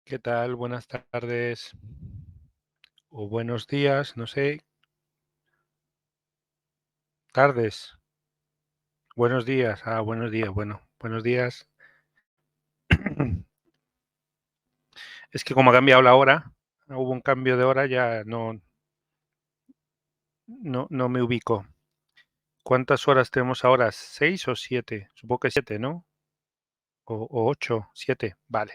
¿Qué tal? Buenas tardes o buenos días, no sé, tardes, buenos días, buenos días, bueno, buenos días. Es que como ha cambiado la hora, hubo un cambio de hora, ya no me ubico. ¿Cuántas horas tenemos ahora? ¿6 o 7? Supongo que 7, ¿no? O 8, 7, vale,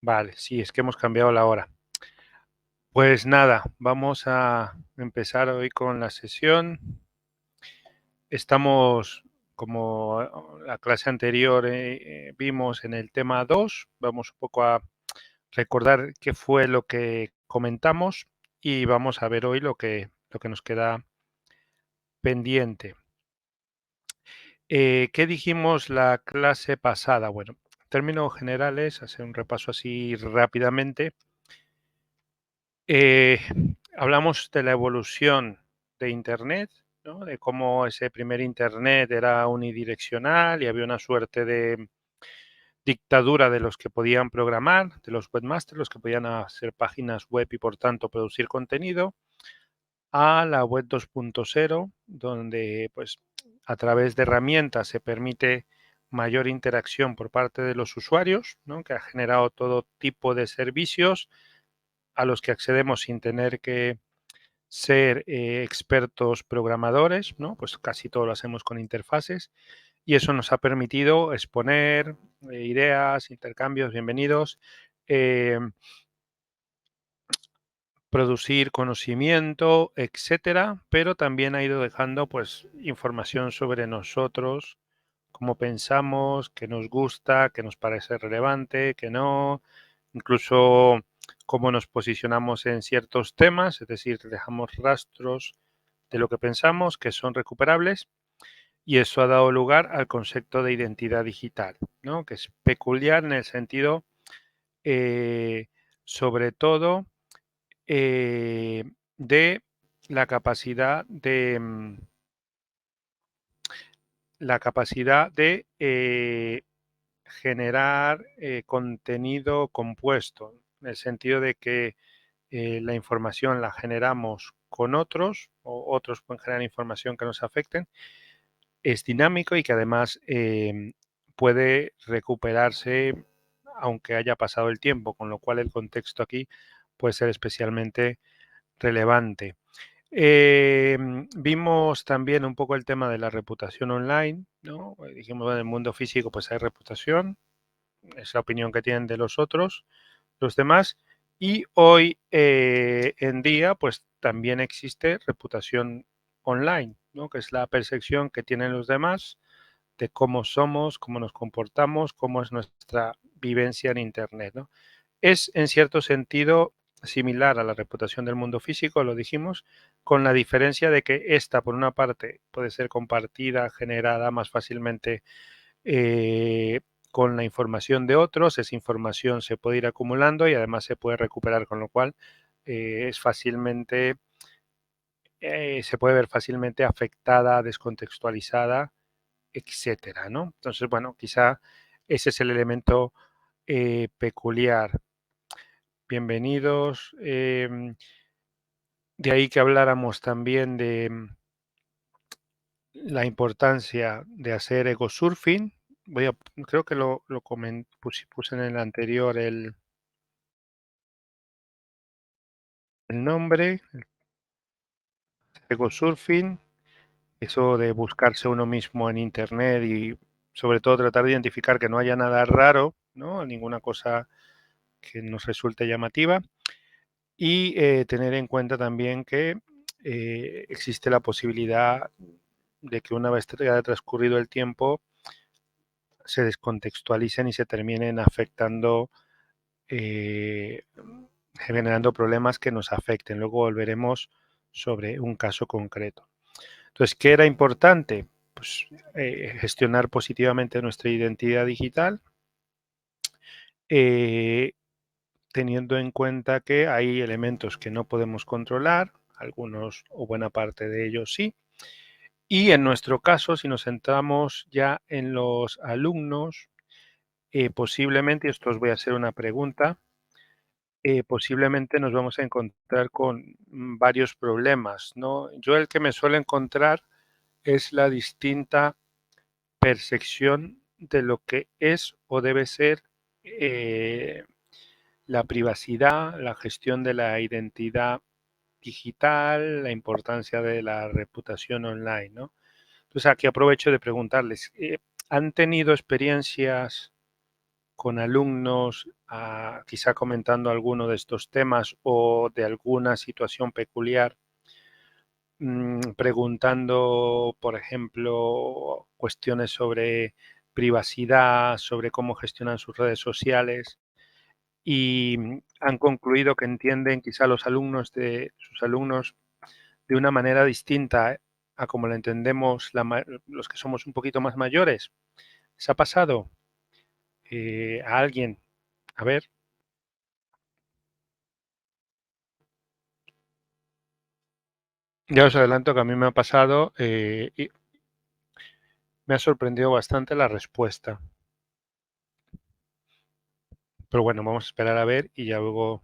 vale, sí, es que hemos cambiado la hora. Pues nada, vamos a empezar hoy con la sesión. Estamos, como la clase anterior vimos en el tema 2, vamos un poco a recordar qué fue lo que comentamos y vamos a ver hoy lo que nos queda pendiente. ¿Qué dijimos la clase pasada? Bueno, en términos generales, hacer un repaso así rápidamente. Eh, Hablamos de la evolución de Internet, ¿no? De cómo ese primer Internet era unidireccional y había una suerte de dictadura de los que podían programar, de los webmasters, los que podían hacer páginas web y por tanto producir contenido, a la web 2.0, donde pues a través de herramientas se permite mayor interacción por parte de los usuarios, ¿no? Que ha generado todo tipo de servicios a los que accedemos sin tener que ser expertos programadores, ¿no? Pues casi todo lo hacemos con interfaces y eso nos ha permitido exponer ideas, intercambios, bienvenidos, eh, producir conocimiento, etcétera, pero también ha ido dejando pues información sobre nosotros, cómo pensamos, qué nos gusta, qué nos parece relevante, qué no, incluso cómo nos posicionamos en ciertos temas, es decir, dejamos rastros de lo que pensamos que son recuperables y eso ha dado lugar al concepto de identidad digital, ¿no? Que es peculiar en el sentido, eh, sobre todo, de la capacidad de generar contenido compuesto, en el sentido de que la información la generamos con otros o otros pueden generar información que nos afecten, es dinámico y que además puede recuperarse aunque haya pasado el tiempo, con lo cual el contexto aquí puede ser especialmente relevante. Vimos también un poco el tema de la reputación online, ¿no? Dijimos en el mundo físico pues hay reputación, es la opinión que tienen de los otros, los demás, y hoy en día pues también existe reputación online, ¿no? Que es la percepción que tienen los demás de cómo somos, cómo nos comportamos, cómo es nuestra vivencia en Internet, ¿no? Es en cierto sentido similar a la reputación del mundo físico, lo dijimos, con la diferencia de que esta, por una parte, puede ser compartida, generada más fácilmente eh, con la información de otros, esa información se puede ir acumulando y además se puede recuperar, con lo cual es fácilmente, se puede ver fácilmente afectada, descontextualizada, etcétera, ¿no? Entonces, bueno, quizá ese es el elemento peculiar. Bienvenidos. De ahí que habláramos también de la importancia de hacer ecosurfing. Creo que puse en el anterior el nombre, ecosurfing, eso de buscarse uno mismo en internet y sobre todo tratar de identificar que no haya nada raro, ¿no? Ninguna cosa que nos resulte llamativa y tener en cuenta también que existe la posibilidad de que una vez haya transcurrido el tiempo se descontextualicen y se terminen afectando, eh, generando problemas que nos afecten. Luego volveremos sobre un caso concreto. Entonces, ¿qué era importante? Pues gestionar positivamente nuestra identidad digital, eh, teniendo en cuenta que hay elementos que no podemos controlar, algunos o buena parte de ellos sí. Y en nuestro caso, si nos centramos ya en los alumnos, posiblemente, y esto os voy a hacer una pregunta, posiblemente nos vamos a encontrar con varios problemas, ¿no? Yo el que me suelo encontrar es la distinta percepción de lo que es o debe ser eh, la privacidad, la gestión de la identidad digital, la importancia de la reputación online, ¿no? Entonces aquí aprovecho de preguntarles, ¿han tenido experiencias con alumnos, quizá comentando alguno de estos temas o de alguna situación peculiar, preguntando, por ejemplo, cuestiones sobre privacidad, sobre cómo gestionan sus redes sociales y han concluido que entienden quizá los alumnos de sus alumnos de una manera distinta a como la entendemos los que somos un poquito más mayores? ¿Se ha pasado a alguien? A ver. Ya os adelanto que a mí me ha pasado y me ha sorprendido bastante la respuesta. Pero bueno, vamos a esperar a ver y ya luego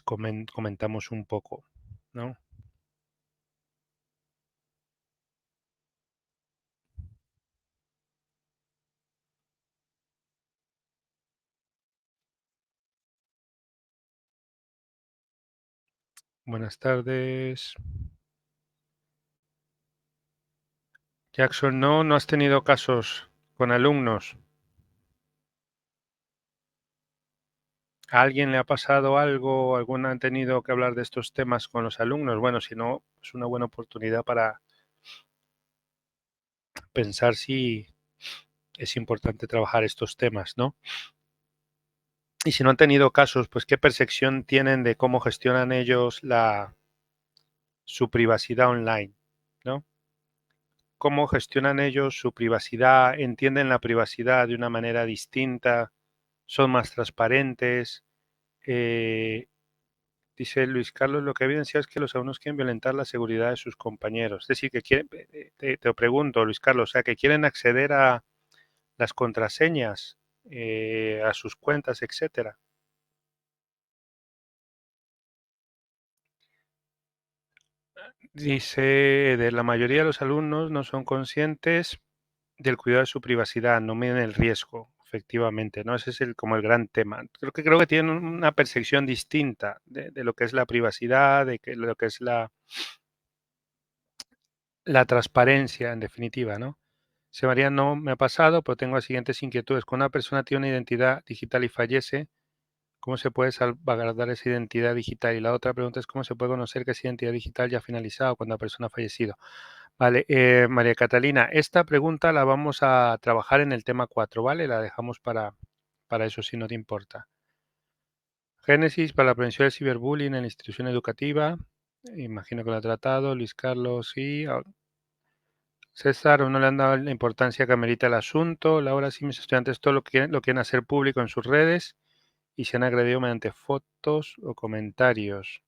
comentamos un poco, ¿no? Buenas tardes. Jackson, no, no has tenido casos con alumnos. ¿A alguien le ha pasado algo? ¿Alguna han tenido que hablar de estos temas con los alumnos? Bueno, si no, es una buena oportunidad para pensar si es importante trabajar estos temas, ¿no? Y si no han tenido casos, pues qué percepción tienen de cómo gestionan ellos su privacidad online, ¿no? ¿Cómo gestionan ellos su privacidad? ¿Entienden la privacidad de una manera distinta? ¿Son más transparentes? Eh, Dice Luis Carlos, lo que ha evidenciado es que los alumnos quieren violentar la seguridad de sus compañeros. Es decir, que quieren, te pregunto, Luis Carlos, o sea, que quieren acceder a las contraseñas, a sus cuentas, etcétera. Dice, de la mayoría de los alumnos no son conscientes del cuidado de su privacidad, no miden el riesgo, efectivamente, ¿no? Ese es como el gran tema. Creo que tienen una percepción distinta de lo que es la privacidad, lo que es la transparencia, en definitiva, ¿no? Se María, no me ha pasado, pero tengo las siguientes inquietudes. Cuando una persona tiene una identidad digital y fallece, ¿cómo se puede salvaguardar esa identidad digital? Y la otra pregunta es, ¿cómo se puede conocer que esa identidad digital ya ha finalizado cuando la persona ha fallecido? Vale, María Catalina, esta pregunta la vamos a trabajar en el tema 4, ¿vale? La dejamos para eso, si no te importa. Génesis para la prevención del ciberbullying en la institución educativa. Imagino que lo ha tratado. Luis Carlos, sí. César, no le han dado la importancia que amerita el asunto. Laura, sí, mis estudiantes todo lo quieren hacer público en sus redes y se han agredido mediante fotos o comentarios.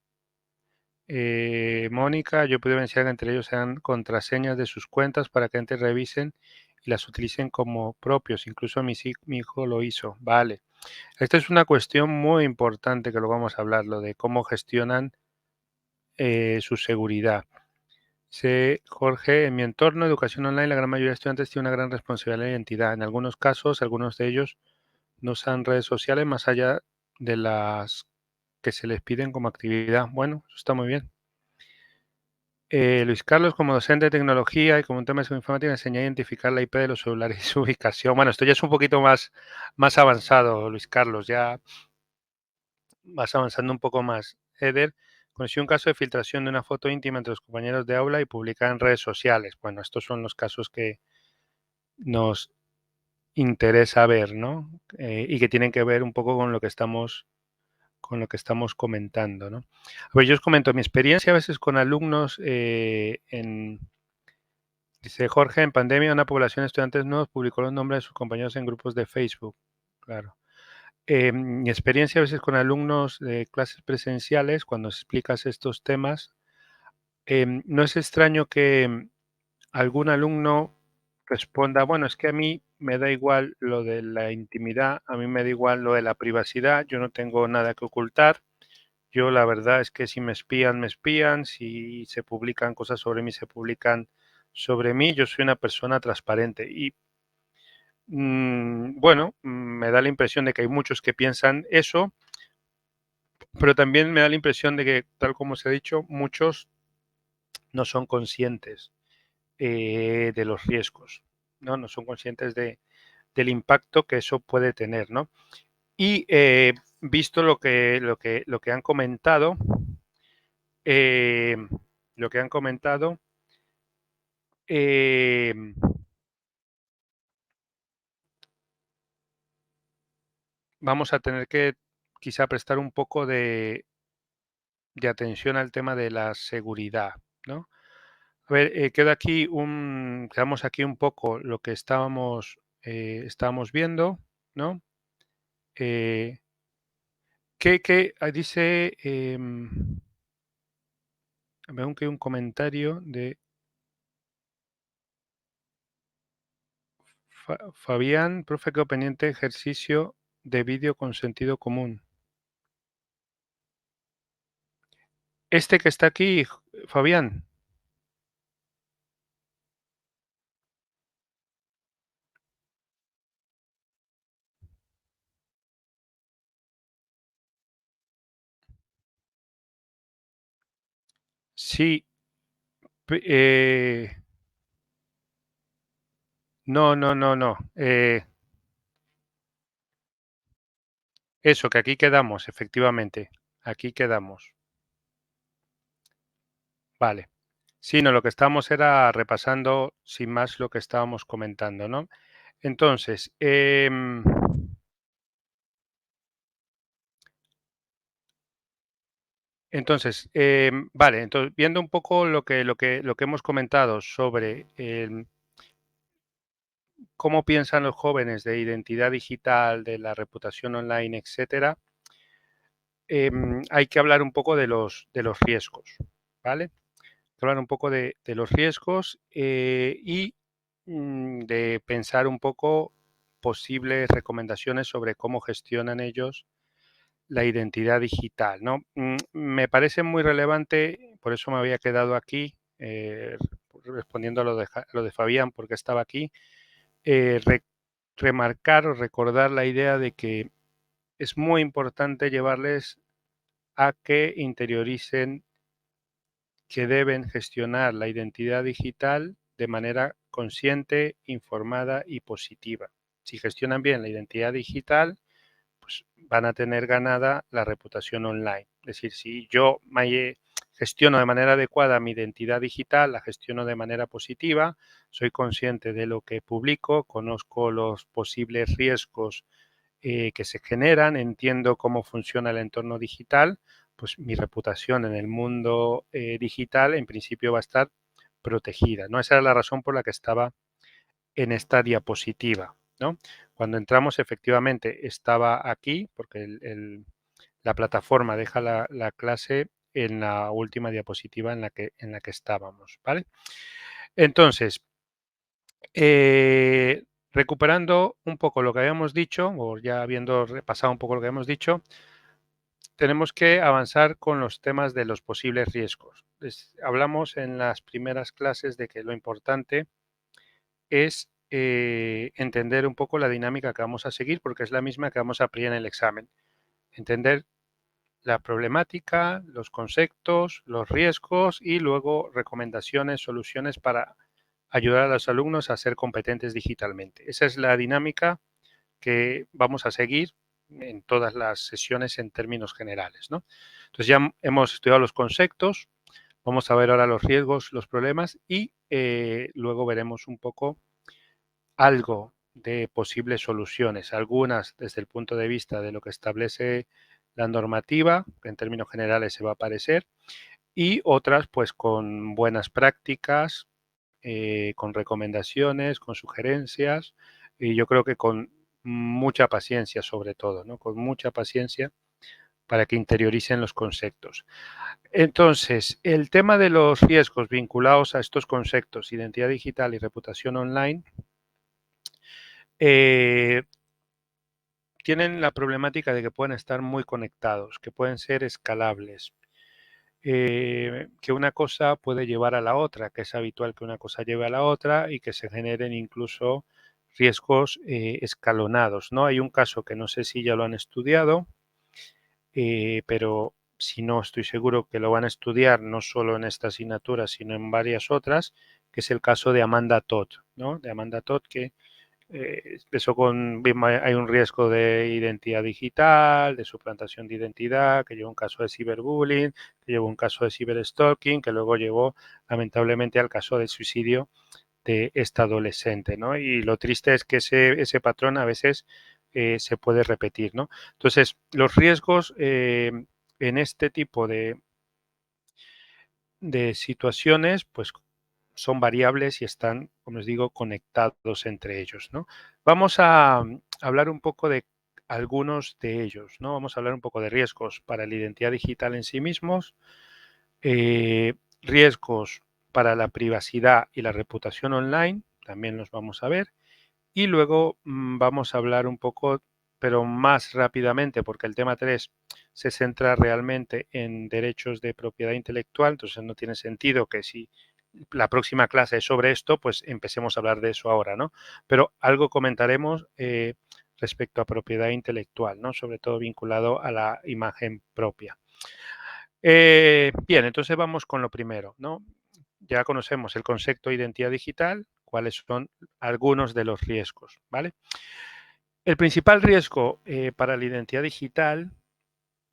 Mónica, yo pude evidenciar que entre ellos sean contraseñas de sus cuentas para que antes revisen y las utilicen como propios. Incluso mi hijo lo hizo. Vale. Esta es una cuestión muy importante que lo vamos a hablar, lo de cómo gestionan su seguridad. Jorge, en mi entorno, educación online, la gran mayoría de estudiantes tiene una gran responsabilidad de identidad. En algunos casos, algunos de ellos no usan redes sociales más allá de las que se les piden como actividad. Bueno, eso está muy bien. Luis Carlos, como docente de tecnología y como un tema de seguridad informática, enseñé a identificar la IP de los celulares y su ubicación. Bueno, esto ya es un poquito más avanzado, Luis Carlos, ya vas avanzando un poco más. Eder, conocí un caso de filtración de una foto íntima entre los compañeros de aula y publicada en redes sociales. Bueno, estos son los casos que nos interesa ver, ¿no? Y que tienen que ver un poco con lo que estamos comentando, ¿no? A ver, yo os comento mi experiencia a veces con alumnos dice Jorge, en pandemia una población de estudiantes nuevos publicó los nombres de sus compañeros en grupos de Facebook. Claro. Mi experiencia a veces con alumnos de clases presenciales, cuando explicas estos temas, no es extraño que algún alumno responda, bueno, es que a mí me da igual lo de la intimidad, a mí me da igual lo de la privacidad, yo no tengo nada que ocultar. Yo la verdad es que si me espían, si se publican cosas sobre mí, se publican sobre mí. Yo soy una persona transparente y bueno, me da la impresión de que hay muchos que piensan eso, pero también me da la impresión de que, tal como se ha dicho, muchos no son conscientes de los riesgos, ¿no? No son conscientes del impacto que eso puede tener, ¿no? Y visto lo que han comentado, eh, lo que han comentado, eh, vamos a tener que quizá prestar un poco de atención al tema de la seguridad, ¿no? A ver, quedamos aquí un poco lo que estábamos viendo, ¿no? Eh, dice, veo que hay un comentario de Fabián, profe, quedó pendiente ejercicio de vídeo con sentido común. Este que está aquí, Fabián, sí, no, no, no, no. Eso, que aquí quedamos, efectivamente. Aquí quedamos. Vale. Sí, no, lo que estábamos era repasando sin más lo que estábamos comentando, ¿no? Entonces, vale, entonces, viendo un poco lo que hemos comentado sobre cómo piensan los jóvenes de identidad digital, de la reputación online, etcétera, hay que hablar un poco de los riesgos, ¿vale? Hablar un poco de los riesgos y de pensar un poco posibles recomendaciones sobre cómo gestionan ellos la identidad digital, ¿no? Me parece muy relevante, por eso me había quedado aquí, respondiendo a lo de Fabián, porque estaba aquí, remarcar o recordar la idea de que es muy importante llevarles a que interioricen que deben gestionar la identidad digital de manera consciente, informada y positiva. Si gestionan bien la identidad digital, pues van a tener ganada la reputación online. Es decir, si yo gestiono de manera adecuada mi identidad digital, la gestiono de manera positiva, soy consciente de lo que publico, conozco los posibles riesgos que se generan, entiendo cómo funciona el entorno digital, pues mi reputación en el mundo digital en principio va a estar protegida, ¿no? Esa era la razón por la que estaba en esta diapositiva, ¿no? Cuando entramos efectivamente estaba aquí, porque la plataforma deja la clase en la última diapositiva en la que estábamos, ¿vale? Entonces, recuperando un poco lo que habíamos dicho, o ya habiendo repasado un poco lo que habíamos dicho, tenemos que avanzar con los temas de los posibles riesgos. Hablamos en las primeras clases de que lo importante es entender un poco la dinámica que vamos a seguir, porque es la misma que vamos a aprender en el examen. Entender la problemática, los conceptos, los riesgos y luego recomendaciones, soluciones para ayudar a los alumnos a ser competentes digitalmente. Esa es la dinámica que vamos a seguir en todas las sesiones en términos generales, ¿no? Entonces ya hemos estudiado los conceptos, vamos a ver ahora los riesgos, los problemas y luego veremos un poco algo de posibles soluciones, algunas desde el punto de vista de lo que establece la normativa, que en términos generales se va a aparecer, y otras pues con buenas prácticas, con recomendaciones, con sugerencias, y yo creo que con mucha paciencia sobre todo, ¿no? Con mucha paciencia para que interioricen los conceptos. Entonces, el tema de los riesgos vinculados a estos conceptos, identidad digital y reputación online, tienen la problemática de que pueden estar muy conectados, que pueden ser escalables, que una cosa puede llevar a la otra, que es habitual que una cosa lleve a la otra y que se generen incluso riesgos escalonados, ¿no? Hay un caso que no sé si ya lo han estudiado, pero si no estoy seguro que lo van a estudiar no solo en esta asignatura, sino en varias otras, que es el caso de Amanda Todd, ¿no? De Amanda Todd que eso hay un riesgo de identidad digital, de suplantación de identidad, que llevó un caso de ciberbullying, que llevó un caso de ciberstalking, que luego llevó lamentablemente al caso del suicidio de esta adolescente, ¿no? Y lo triste es que ese patrón a veces se puede repetir, ¿no? Entonces, los riesgos en este tipo de situaciones, pues son variables y están, como les digo, conectados entre ellos, ¿no? Vamos a hablar un poco de algunos de ellos, ¿no? Vamos a hablar un poco de riesgos para la identidad digital en sí mismos, riesgos para la privacidad y la reputación online, también los vamos a ver, y luego vamos a hablar un poco, pero más rápidamente, porque el tema 3 se centra realmente en derechos de propiedad intelectual, entonces no tiene sentido que si la próxima clase es sobre esto, pues empecemos a hablar de eso ahora, ¿no? Pero algo comentaremos respecto a propiedad intelectual, ¿no? Sobre todo vinculado a la imagen propia. Bien, entonces vamos con lo primero, ¿no? Ya conocemos el concepto de identidad digital, cuáles son algunos de los riesgos, ¿vale? El principal riesgo para la identidad digital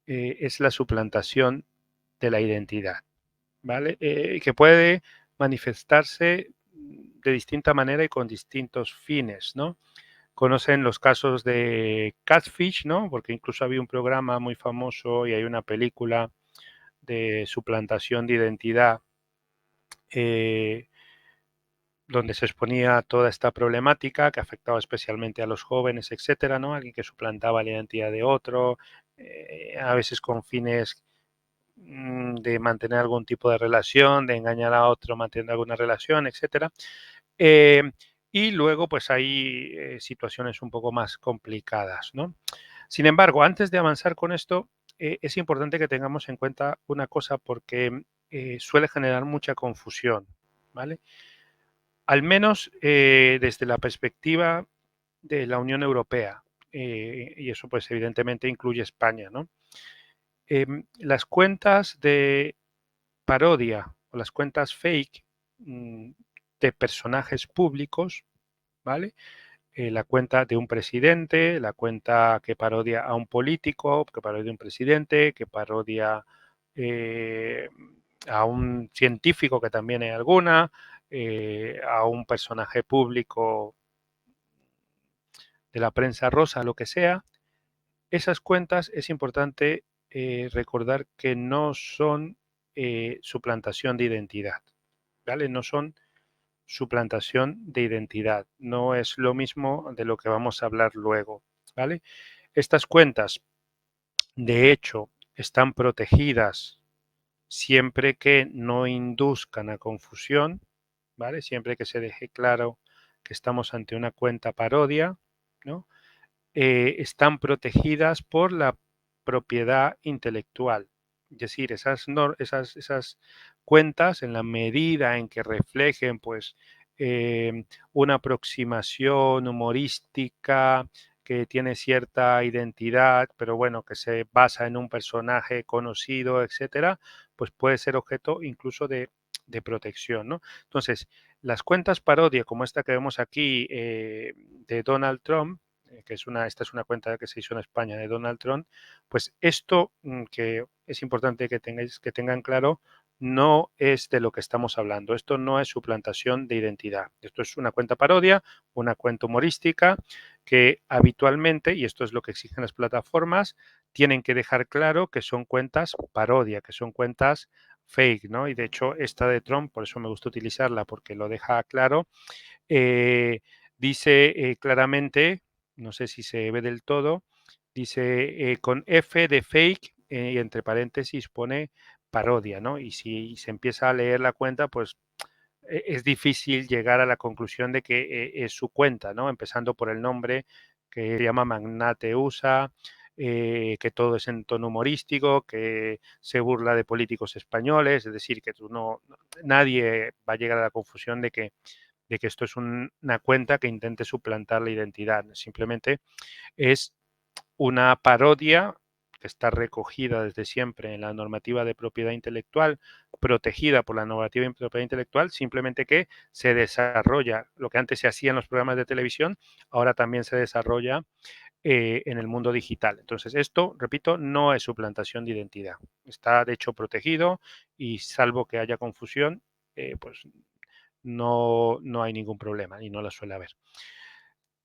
es la suplantación de la identidad, ¿vale? Que puede manifestarse de distinta manera y con distintos fines, ¿no? Conocen los casos de Catfish, ¿no? Porque incluso había un programa muy famoso y hay una película de suplantación de identidad eh, donde se exponía toda esta problemática que afectaba especialmente a los jóvenes, etcétera, ¿no? Alguien que suplantaba la identidad de otro, a veces con fines de mantener algún tipo de relación, de engañar a otro, mantener alguna relación, etcétera. Eh, y luego, pues hay situaciones un poco más complicadas, ¿no? Sin embargo, antes de avanzar con esto, es importante que tengamos en cuenta una cosa porque suele generar mucha confusión, ¿vale? Al menos desde la perspectiva de la Unión Europea, y eso pues evidentemente incluye España, ¿no? Las cuentas de parodia o las cuentas fake de personajes públicos, ¿vale? La cuenta de un presidente, la cuenta que parodia a un político, que parodia a un presidente, que parodia eh, a un científico, que también hay alguna, a un personaje público de la prensa rosa, lo que sea. Esas cuentas es importante recordar que no son suplantación de identidad, ¿vale? No son suplantación de identidad. No es lo mismo de lo que vamos a hablar luego, ¿vale? Estas cuentas, de hecho, están protegidas siempre que no induzcan a confusión, ¿vale? Siempre que se deje claro que estamos ante una cuenta parodia, ¿no? Están protegidas por la propiedad intelectual. Es decir, esas cuentas, en la medida en que reflejen pues, una aproximación humorística que tiene cierta identidad, pero bueno, que se basa en un personaje conocido, etcétera, pues puede ser objeto incluso de protección, ¿no? Entonces, las cuentas parodia, como esta que vemos aquí de Donald Trump, esta es una cuenta que se hizo en España de Donald Trump, pues esto que es importante que tengan claro, no es de lo que estamos hablando. Esto no es suplantación de identidad. Esto es una cuenta parodia, una cuenta humorística que habitualmente, y esto es lo que exigen las plataformas, tienen que dejar claro que son cuentas parodia, que son cuentas fake, ¿no? Y de hecho, esta de Trump, por eso me gusta utilizarla, porque lo deja claro, eh, dice claramente, no sé si se ve del todo, dice con F de fake, y entre paréntesis pone parodia, ¿no? Y si se empieza a leer la cuenta, pues es difícil llegar a la conclusión de que es su cuenta, ¿no? Empezando por el nombre, que se llama Magnate USA, que todo es en tono humorístico, que se burla de políticos españoles, es decir, que nadie va a llegar a la confusión de que esto es una cuenta que intente suplantar la identidad. Simplemente es una parodia que está recogida desde siempre en la normativa de propiedad intelectual, protegida por la normativa de propiedad intelectual, simplemente que se desarrolla lo que antes se hacía en los programas de televisión, ahora también se desarrolla en el mundo digital. Entonces, esto, repito, no es suplantación de identidad. Está, de hecho, protegido y salvo que haya confusión, pues no hay ningún problema y no la suele haber.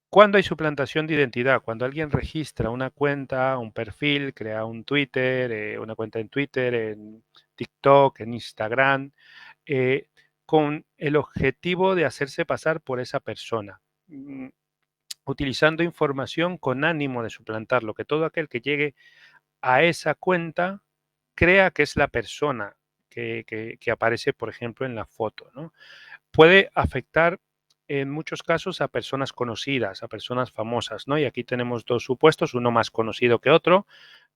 ¿Cuándo hay suplantación de identidad? Cuando alguien registra una cuenta, un perfil, crea un Twitter, una cuenta en Twitter, en TikTok, en Instagram, eh, con el objetivo de hacerse pasar por esa persona, utilizando información con ánimo de suplantarlo, que todo aquel que llegue a esa cuenta crea que es la persona que aparece, por ejemplo, en la foto, ¿no? Puede afectar en muchos casos a personas conocidas, a personas famosas, ¿no? Y aquí tenemos dos supuestos, uno más conocido que otro.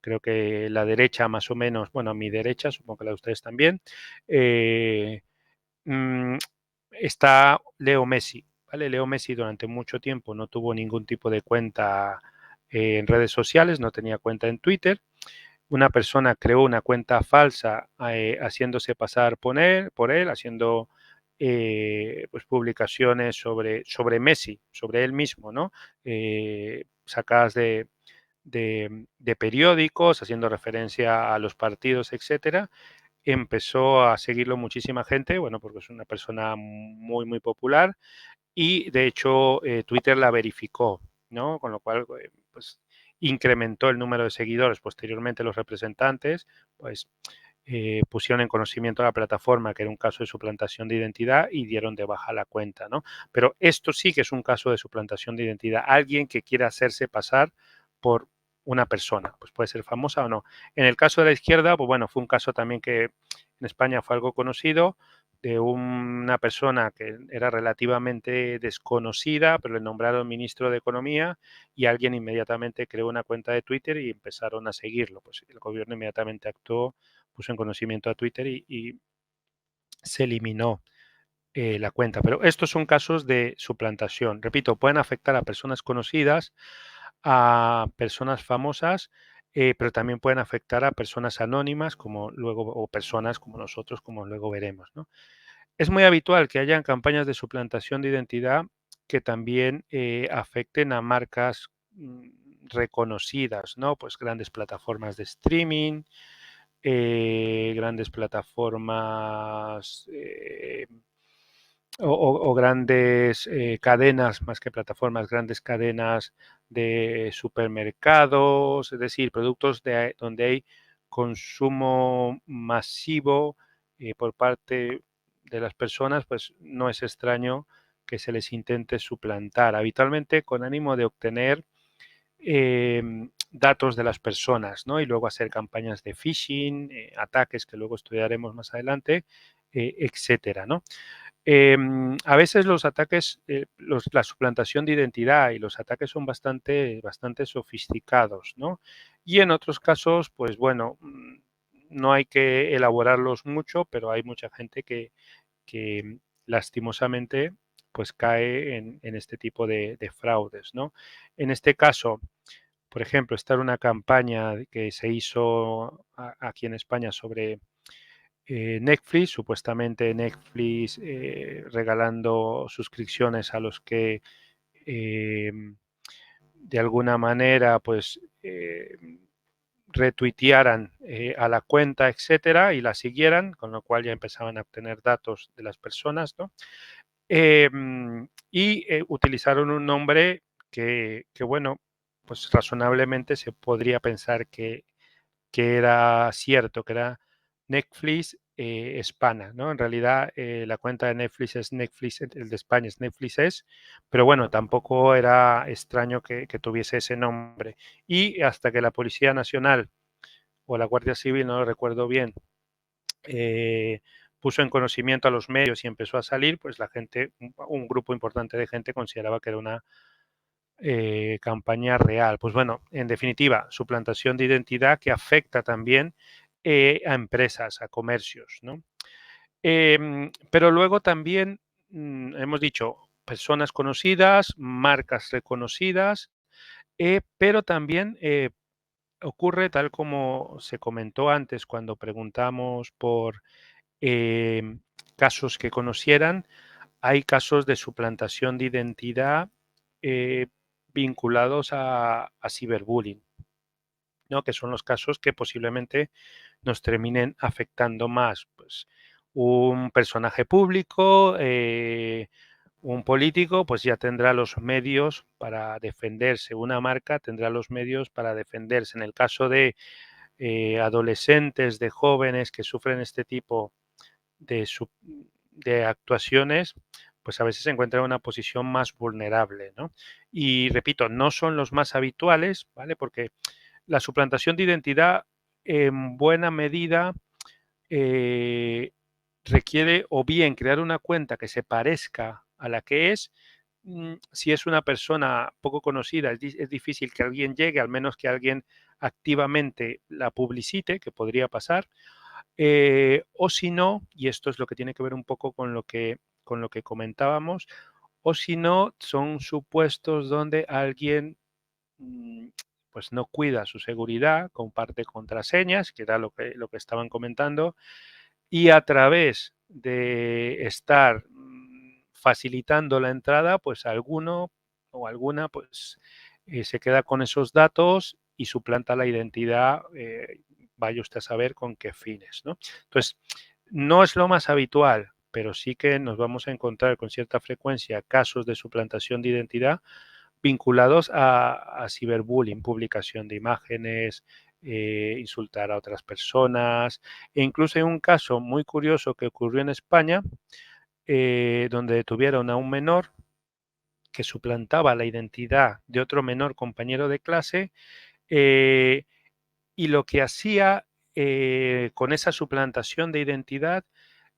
Creo que la derecha más o menos, bueno, a mi derecha, supongo que la de ustedes también, eh, mm, está Leo Messi, ¿vale? Leo Messi durante mucho tiempo no tuvo ningún tipo de cuenta en redes sociales, no tenía cuenta en Twitter. Una persona creó una cuenta falsa haciéndose pasar por él, haciendo pues publicaciones sobre Messi, sobre él mismo, ¿no? Sacadas de periódicos, haciendo referencia a los partidos, etcétera. Empezó a seguirlo muchísima gente, bueno, porque es una persona muy, muy popular y de hecho Twitter la verificó, ¿no? Con lo cual, pues incrementó el número de seguidores. Posteriormente los representantes, pues pusieron en conocimiento a la plataforma que era un caso de suplantación de identidad y dieron de baja la cuenta, ¿no? Pero esto sí que es un caso de suplantación de identidad. Alguien que quiera hacerse pasar por una persona, pues puede ser famosa o no. En el caso de la izquierda, pues bueno, fue un caso también que en España fue algo conocido, de una persona que era relativamente desconocida, pero le nombraron ministro de Economía y alguien inmediatamente creó una cuenta de Twitter y empezaron a seguirlo. Pues el gobierno inmediatamente actuó, puso en conocimiento a Twitter y se eliminó la cuenta. Pero estos son casos de suplantación. Repito, pueden afectar a personas conocidas, a personas famosas, pero también pueden afectar a personas anónimas como luego o personas como nosotros, como luego veremos, ¿no? Es muy habitual que hayan campañas de suplantación de identidad que también afecten a marcas reconocidas, ¿no? Pues grandes plataformas de streaming, grandes plataformas o grandes cadenas, más que plataformas, grandes cadenas de supermercados, es decir, productos donde hay consumo masivo por parte de las personas, pues no es extraño que se les intente suplantar, habitualmente con ánimo de obtener datos de las personas, ¿no? Y luego hacer campañas de phishing, ataques que luego estudiaremos más adelante, etcétera, ¿no? A veces los ataques, la suplantación de identidad y los ataques son bastante sofisticados, ¿no? Y en otros casos, pues bueno, no hay que elaborarlos mucho, pero hay mucha gente que lastimosamente pues cae en este tipo de fraudes, ¿no? En este caso, por ejemplo, está una campaña que se hizo aquí en España sobre Netflix, supuestamente Netflix regalando suscripciones a los que eh, de alguna manera pues retuitearan a la cuenta, etcétera, y la siguieran, con lo cual ya empezaban a obtener datos de las personas, ¿no? Y utilizaron un nombre que, bueno, pues razonablemente se podría pensar que era cierto, que era Netflix España, ¿no? En realidad la cuenta de Netflix es Netflix, el de España es Netflix es, pero bueno, tampoco era extraño que tuviese ese nombre. Y hasta que la Policía Nacional o la Guardia Civil, no lo recuerdo bien, puso en conocimiento a los medios y empezó a salir, pues la gente, un grupo importante de gente consideraba que era una campaña real. Pues bueno, en definitiva, suplantación de identidad que afecta también a empresas, a comercios, ¿no? Pero luego también hemos dicho personas conocidas, marcas reconocidas, pero también ocurre tal como se comentó antes cuando preguntamos por casos que conocieran, hay casos de suplantación de identidad eh, vinculados a ciberbullying, ¿no? Que son los casos que posiblemente nos terminen afectando más. Pues un personaje público, un político, pues ya tendrá los medios para defenderse. Una marca tendrá los medios para defenderse. En el caso de adolescentes, de jóvenes que sufren este tipo de, de actuaciones, pues a veces se encuentran en una posición más vulnerable, ¿no? Y repito, no son los más habituales, ¿vale? Porque la suplantación de identidad en buena medida eh, requiere o bien crear una cuenta que se parezca a la que es. Si es una persona poco conocida, es difícil que alguien llegue, al menos que alguien activamente la publicite, que podría pasar. O si no, y esto es lo que tiene que ver un poco con lo que comentábamos, o si no, son supuestos donde alguien pues no cuida su seguridad, comparte contraseñas, que era lo que estaban comentando, y a través de estar facilitando la entrada, pues alguno o alguna pues se queda con esos datos y suplanta la identidad, vaya usted a saber con qué fines, ¿no? Entonces, no es lo más habitual, pero sí que nos vamos a encontrar con cierta frecuencia casos de suplantación de identidad vinculados a ciberbullying, publicación de imágenes, insultar a otras personas. E incluso hay un caso muy curioso que ocurrió en España, donde detuvieron a un menor que suplantaba la identidad de otro menor compañero de clase, eh, y lo que hacía con esa suplantación de identidad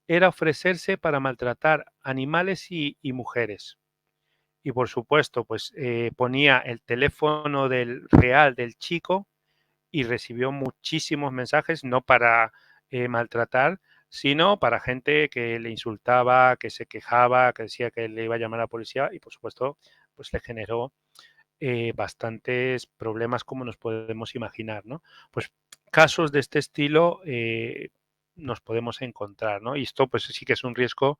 era ofrecerse para maltratar animales y mujeres. Y por supuesto, pues ponía el teléfono del real del chico y recibió muchísimos mensajes, no para maltratar, sino para gente que le insultaba, que se quejaba, que decía que le iba a llamar a la policía y por supuesto, pues le generó bastantes problemas como nos podemos imaginar, ¿no? Pues casos de este estilo nos podemos encontrar, ¿no? Y esto pues sí que es un riesgo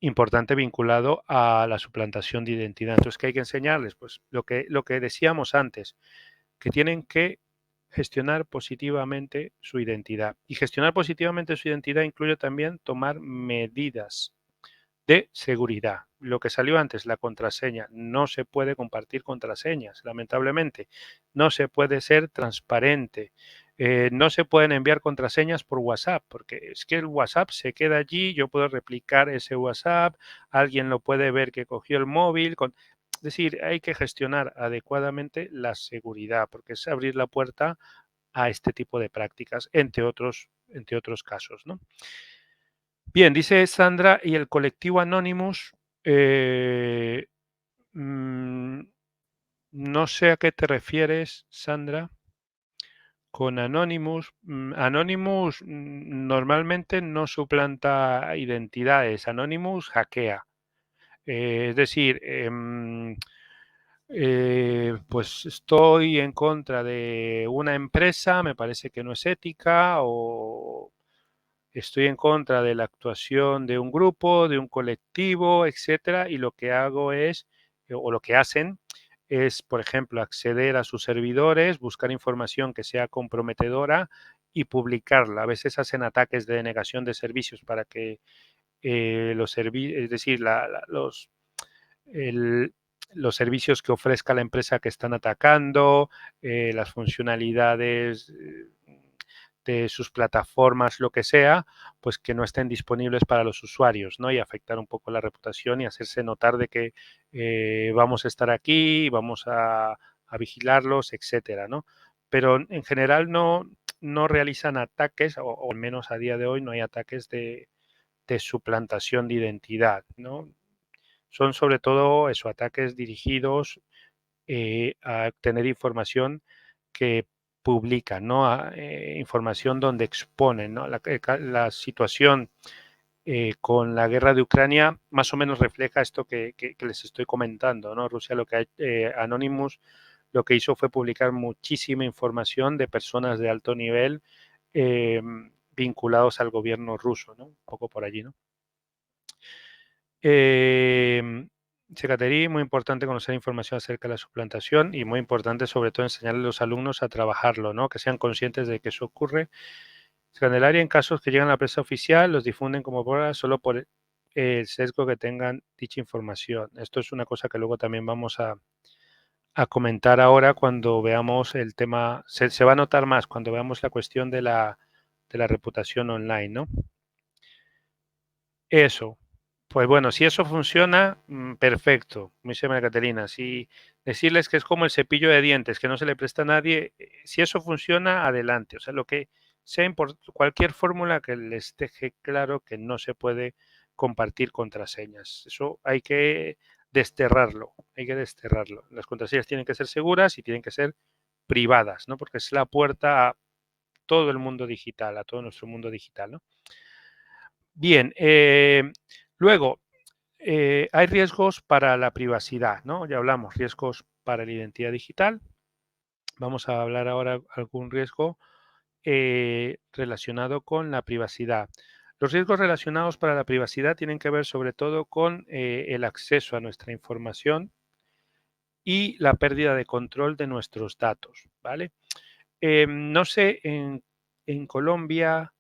importante vinculado a la suplantación de identidad. Entonces, ¿qué hay que enseñarles? Pues lo que decíamos antes, que tienen que gestionar positivamente su identidad. Y gestionar positivamente su identidad incluye también tomar medidas de seguridad. Lo que salió antes, la contraseña. No se puede compartir contraseñas, lamentablemente. No se puede ser transparente. No se pueden enviar contraseñas por WhatsApp, porque es que el WhatsApp se queda allí, yo puedo replicar ese WhatsApp, alguien lo puede ver que cogió el móvil. Es decir, hay que gestionar adecuadamente la seguridad, porque es abrir la puerta a este tipo de prácticas, entre otros casos, ¿no? Bien, dice Sandra, y el colectivo Anonymous, eh, mm, no sé a qué te refieres, Sandra, con Anonymous. Anonymous normalmente no suplanta identidades, Anonymous hackea. Es decir, pues estoy en contra de una empresa, me parece que no es ética, o estoy en contra de la actuación de un grupo, de un colectivo, etcétera, y lo que hago es, o lo que hacen, es, por ejemplo, acceder a sus servidores, buscar información que sea comprometedora y publicarla. A veces hacen ataques de denegación de servicios para que los servicios, es decir, el, los servicios que ofrezca la empresa que están atacando, las funcionalidades de sus plataformas, lo que sea, pues que no estén disponibles para los usuarios, ¿no? Y afectar un poco la reputación y hacerse notar de que vamos a estar aquí, vamos a vigilarlos, etcétera, ¿no? Pero en general no, no realizan ataques, o al menos a día de hoy no hay ataques de suplantación de identidad, ¿no? Son sobre todo eso, ataques dirigidos a obtener información que publican, ¿no? Información donde exponen, ¿no? La situación con la guerra de Ucrania más o menos refleja esto que les estoy comentando, ¿no? Rusia lo que Anonymous lo que hizo fue publicar muchísima información de personas de alto nivel eh, vinculados al gobierno ruso, ¿no? Un poco por allí, ¿no? Secretaría, muy importante conocer información acerca de la suplantación y muy importante sobre todo enseñarle a los alumnos a trabajarlo, ¿no? Que sean conscientes de que eso ocurre. Candelaria, en casos que llegan a la prensa oficial, los difunden como pruebas solo por el sesgo que tengan dicha información. Esto es una cosa que luego también vamos a comentar ahora cuando veamos el tema, se va a notar más cuando veamos la cuestión de la reputación online, ¿no? Eso. Pues bueno, si eso funciona, perfecto, me dice María Catalina. Si decirles que es como el cepillo de dientes, que no se le presta a nadie, si eso funciona, adelante. O sea, lo que sea cualquier fórmula que les deje claro que no se puede compartir contraseñas. Eso hay que desterrarlo, hay que desterrarlo. Las contraseñas tienen que ser seguras y tienen que ser privadas, ¿no? Porque es la puerta a todo el mundo digital, a todo nuestro mundo digital, ¿no? Bien, luego, hay riesgos para la privacidad, ¿no? Ya hablamos, riesgos para la identidad digital. Vamos a hablar ahora algún riesgo relacionado con la privacidad. Los riesgos relacionados para la privacidad tienen que ver sobre todo con el acceso a nuestra información y la pérdida de control de nuestros datos, ¿vale? No sé en Colombia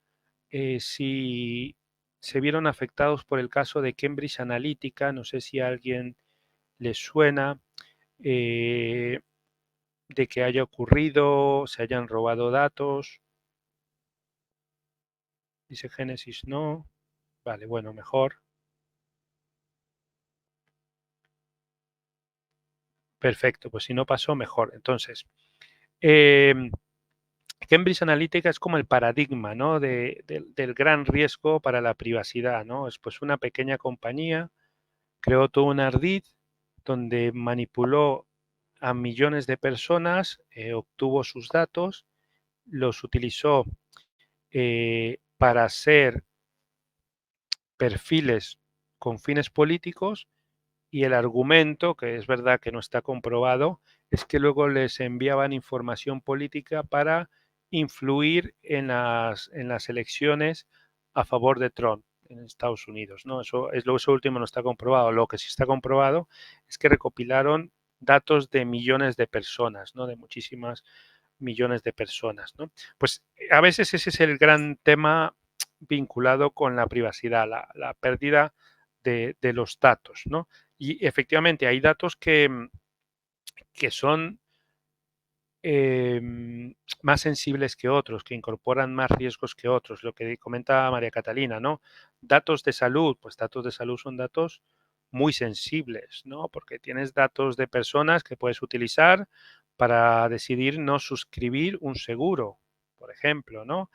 si se vieron afectados por el caso de Cambridge Analytica, no sé si a alguien les suena, eh, de que haya ocurrido, se hayan robado datos. Dice Génesis, no. Vale, bueno, mejor. Perfecto, pues si no pasó, mejor. Entonces, eh, Cambridge Analytica es como el paradigma, ¿no? Del gran riesgo para la privacidad, ¿no? Es pues una pequeña compañía, creó todo un ardid donde manipuló a millones de personas, obtuvo sus datos, los utilizó para hacer perfiles con fines políticos y el argumento, que es verdad que no está comprobado, es que luego les enviaban información política para influir en las elecciones a favor de Trump en Estados Unidos, ¿no? Eso último no está comprobado. Lo que sí está comprobado es que recopilaron datos de millones de personas, ¿no? De muchísimas millones de personas, ¿no? Pues a veces ese es el gran tema vinculado con la privacidad, la pérdida de los datos, ¿no? Y efectivamente hay datos que son eh, más sensibles que otros, que incorporan más riesgos que otros, lo que comenta María Catalina, ¿no? Datos de salud, pues datos de salud son datos muy sensibles, ¿no? Porque tienes datos de personas que puedes utilizar para decidir no suscribir un seguro, por ejemplo, ¿no?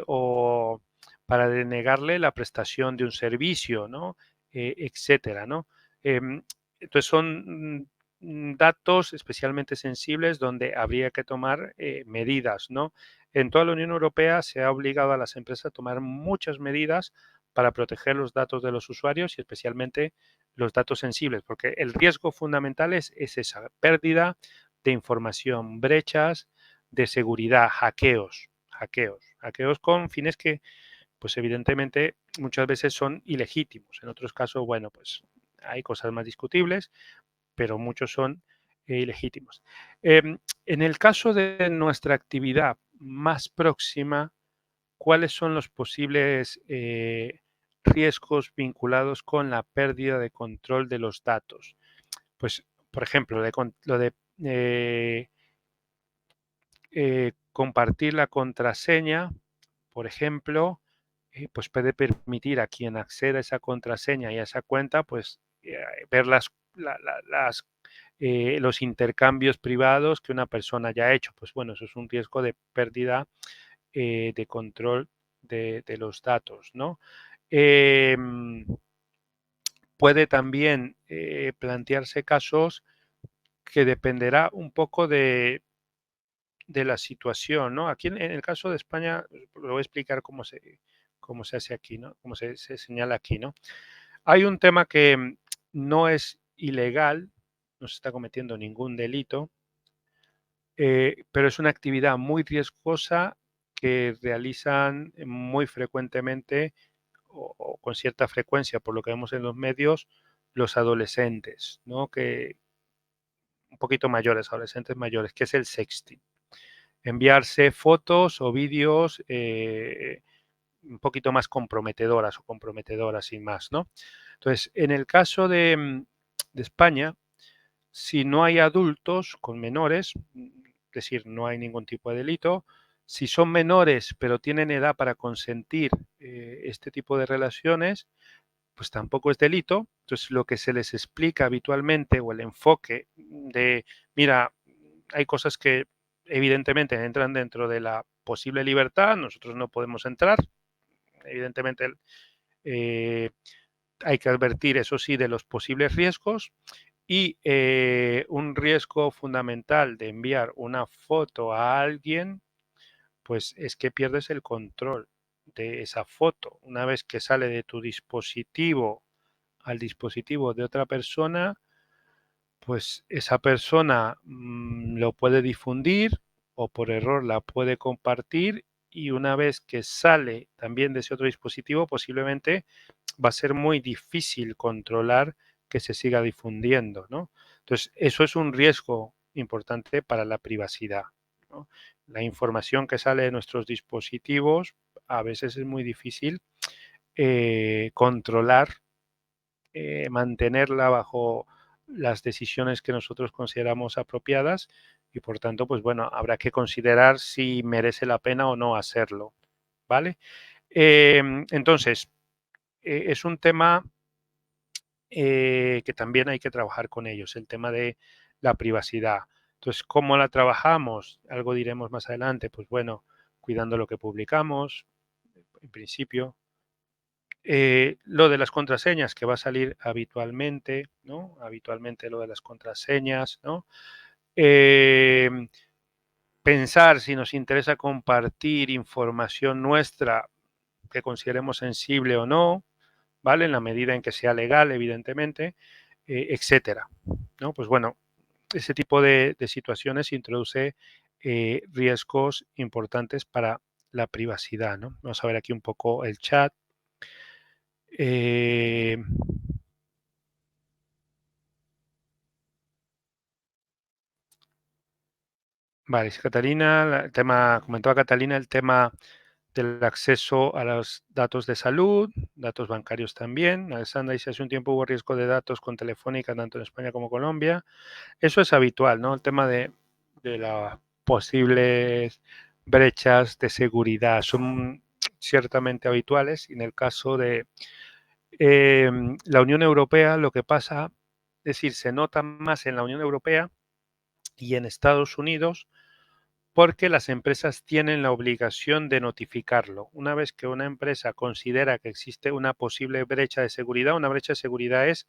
O para denegarle la prestación de un servicio, ¿no? Etcétera, ¿no? Entonces son datos especialmente sensibles donde habría que tomar medidas, ¿no? En toda la Unión Europea se ha obligado a las empresas a tomar muchas medidas para proteger los datos de los usuarios y especialmente los datos sensibles, porque el riesgo fundamental es esa pérdida de información, brechas de seguridad, hackeos con fines que, pues evidentemente, muchas veces son ilegítimos. En otros casos, bueno, pues hay cosas más discutibles, pero muchos son ilegítimos. En el caso de nuestra actividad más próxima, ¿cuáles son los posibles riesgos vinculados con la pérdida de control de los datos? Pues, por ejemplo, lo de eh, compartir la contraseña, por ejemplo, pues puede permitir a quien acceda a esa contraseña y a esa cuenta, pues ver las los intercambios privados que una persona ya ha hecho. Pues bueno, eso es un riesgo de pérdida de control de los datos, ¿no? Puede también plantearse casos que dependerá un poco de la situación, ¿no? Aquí en el caso de España, lo voy a explicar cómo se hace aquí, ¿no? Cómo se señala aquí, ¿no? Hay un tema que no es ilegal, no se está cometiendo ningún delito, pero es una actividad muy riesgosa que realizan muy frecuentemente o con cierta frecuencia, por lo que vemos en los medios, los adolescentes, ¿no? Que un poquito mayores, adolescentes mayores, que es el sexting. Enviarse fotos o vídeos un poquito más comprometedoras o comprometedoras sin más, ¿no? Entonces, en el caso de España, si no hay adultos con menores, es decir, no hay ningún tipo de delito, si son menores pero tienen edad para consentir este tipo de relaciones, pues tampoco es delito. Entonces, lo que se les explica habitualmente o el enfoque de, mira, hay cosas que evidentemente entran dentro de la posible libertad, nosotros no podemos entrar, evidentemente eh, hay que advertir, eso sí, de los posibles riesgos y un riesgo fundamental de enviar una foto a alguien, pues es que pierdes el control de esa foto. Una vez que sale de tu dispositivo al dispositivo de otra persona, pues esa persona lo puede difundir o por error la puede compartir y una vez que sale también de ese otro dispositivo, posiblemente va a ser muy difícil controlar que se siga difundiendo, ¿no? Entonces, eso es un riesgo importante para la privacidad, ¿no? La información que sale de nuestros dispositivos a veces es muy difícil controlar, mantenerla bajo las decisiones que nosotros consideramos apropiadas y por tanto, pues bueno, habrá que considerar si merece la pena o no hacerlo, ¿vale? Entonces, es un tema que también hay que trabajar con ellos, el tema de la privacidad. Entonces, ¿cómo la trabajamos? Algo diremos más adelante, pues bueno, cuidando lo que publicamos, en principio. Lo de las contraseñas que va a salir habitualmente, ¿no? Habitualmente lo de las contraseñas, ¿no? Eh, pensar si nos interesa compartir información nuestra que consideremos sensible o no, ¿vale? En la medida en que sea legal, evidentemente, etcétera, ¿no? Pues bueno, ese tipo de situaciones introduce riesgos importantes para la privacidad, ¿no? Vamos a ver aquí un poco el chat. Eh, vale, si Catalina, el tema, comentaba Catalina el tema del acceso a los datos de salud, datos bancarios también. Alessandra dice, hace un tiempo hubo riesgo de datos con Telefónica, tanto en España como Colombia. Eso es habitual, ¿no? El tema de las posibles brechas de seguridad son ciertamente habituales. Y en el caso de la Unión Europea, lo que pasa, es decir, se nota más en la Unión Europea y en Estados Unidos porque las empresas tienen la obligación de notificarlo. Una vez que una empresa considera que existe una posible brecha de seguridad, una brecha de seguridad es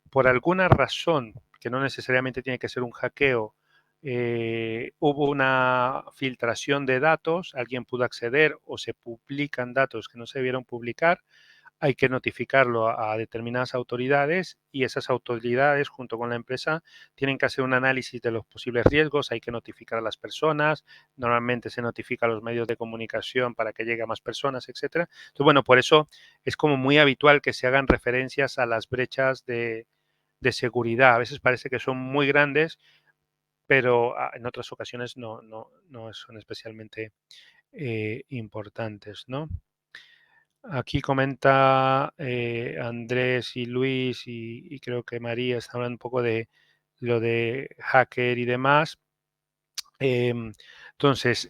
por alguna razón, que no necesariamente tiene que ser un hackeo, hubo una filtración de datos, alguien pudo acceder o se publican datos que no se debieron publicar, hay que notificarlo a determinadas autoridades y esas autoridades junto con la empresa tienen que hacer un análisis de los posibles riesgos, hay que notificar a las personas, normalmente se notifica a los medios de comunicación para que llegue a más personas, etcétera. Entonces, bueno, por eso es como muy habitual que se hagan referencias a las brechas de seguridad. A veces parece que son muy grandes, pero en otras ocasiones no son especialmente importantes, ¿no? Aquí comenta Andrés y Luis y creo que María está hablando un poco de lo de hacker y demás. Entonces,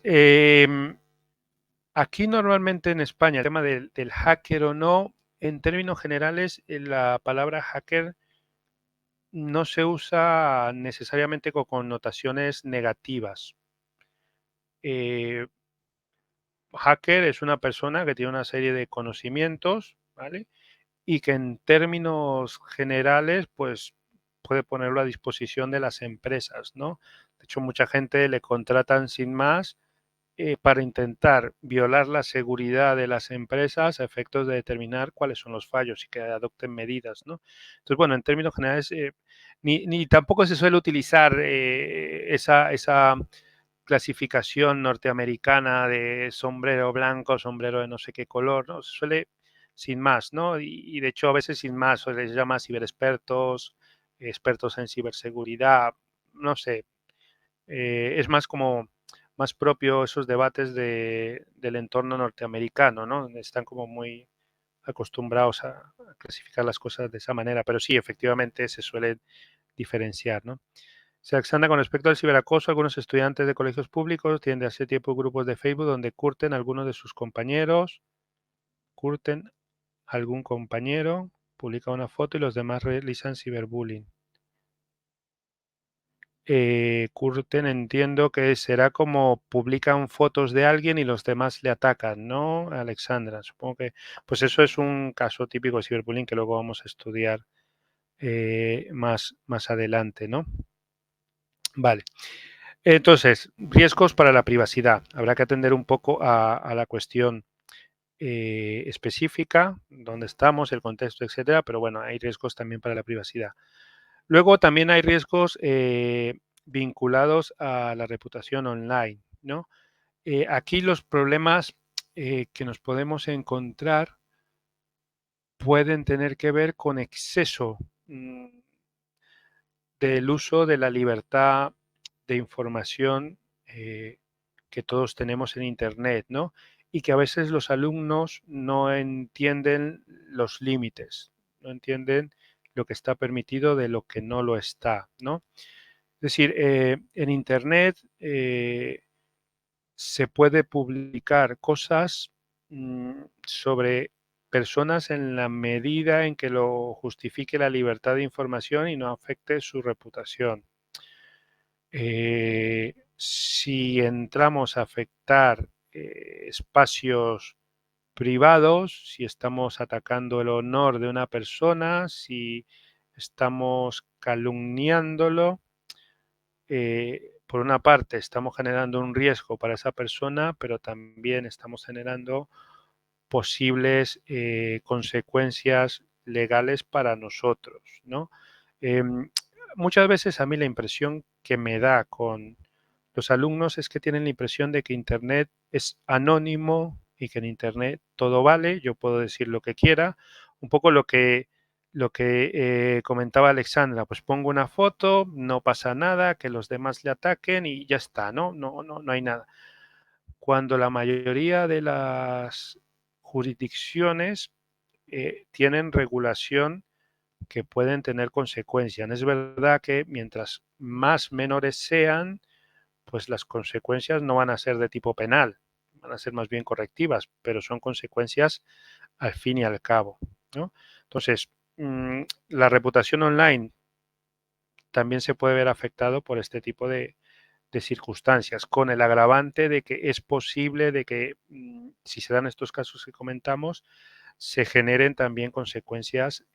aquí normalmente en España el tema del hacker o no, en términos generales, la palabra hacker no se usa necesariamente con connotaciones negativas. Hacker es una persona que tiene una serie de conocimientos, ¿vale? Y que en términos generales, pues puede ponerlo a disposición de las empresas, ¿no? De hecho, mucha gente le contratan sin más para intentar violar la seguridad de las empresas a efectos de determinar cuáles son los fallos y que adopten medidas, ¿no? Entonces, bueno, en términos generales, ni tampoco se suele utilizar esa clasificación norteamericana de sombrero blanco, sombrero de no sé qué color, ¿no? Se suele sin más, ¿no? Y de hecho a veces sin más, se les llama ciberexpertos, expertos en ciberseguridad, no sé, es más como más propio esos debates del entorno norteamericano, ¿no? Donde están como muy acostumbrados a clasificar las cosas de esa manera, pero sí, efectivamente se suele diferenciar, ¿no? Se Alexandra, con respecto al ciberacoso, algunos estudiantes de colegios públicos tienen de hace tiempo grupos de Facebook donde curten a algunos de sus compañeros, curten a algún compañero, publica una foto y los demás realizan ciberbullying. Curten, entiendo que será como publican fotos de alguien y los demás le atacan, ¿no, Alexandra? Supongo que, pues eso es un caso típico de ciberbullying que luego vamos a estudiar más adelante, ¿no? Vale. Entonces, riesgos para la privacidad. Habrá que atender un poco a la cuestión específica, dónde estamos, el contexto, etcétera, pero bueno, hay riesgos también para la privacidad. Luego también hay riesgos vinculados a la reputación online, ¿no? Aquí los problemas que nos podemos encontrar pueden tener que ver con exceso del uso de la libertad de información que todos tenemos en Internet, ¿no? Y que a veces los alumnos no entienden los límites, no entienden lo que está permitido de lo que no lo está, ¿no? Es decir, en Internet se puede publicar cosas sobre personas en la medida en que lo justifique la libertad de información y no afecte su reputación. Si entramos a afectar espacios privados, si estamos atacando el honor de una persona, si estamos calumniándolo, por una parte estamos generando un riesgo para esa persona, pero también estamos generando posibles consecuencias legales para nosotros, ¿no? Em, Muchas veces a mí la impresión que me da con los alumnos es que tienen la impresión de que Internet es anónimo y que en Internet todo vale, yo puedo decir lo que quiera, un poco lo que comentaba Alexandra, pues pongo una foto, no pasa nada, que los demás le ataquen y ya está, ¿no? No hay nada. Cuando la mayoría de las jurisdicciones tienen regulación que pueden tener consecuencias. Es verdad que mientras más menores sean, pues las consecuencias no van a ser de tipo penal, van a ser más bien correctivas, pero son consecuencias al fin y al cabo, ¿no? Entonces, la reputación online también se puede ver afectado por este tipo de circunstancias, con el agravante de que es posible de que, si se dan estos casos que comentamos, se generen también consecuencias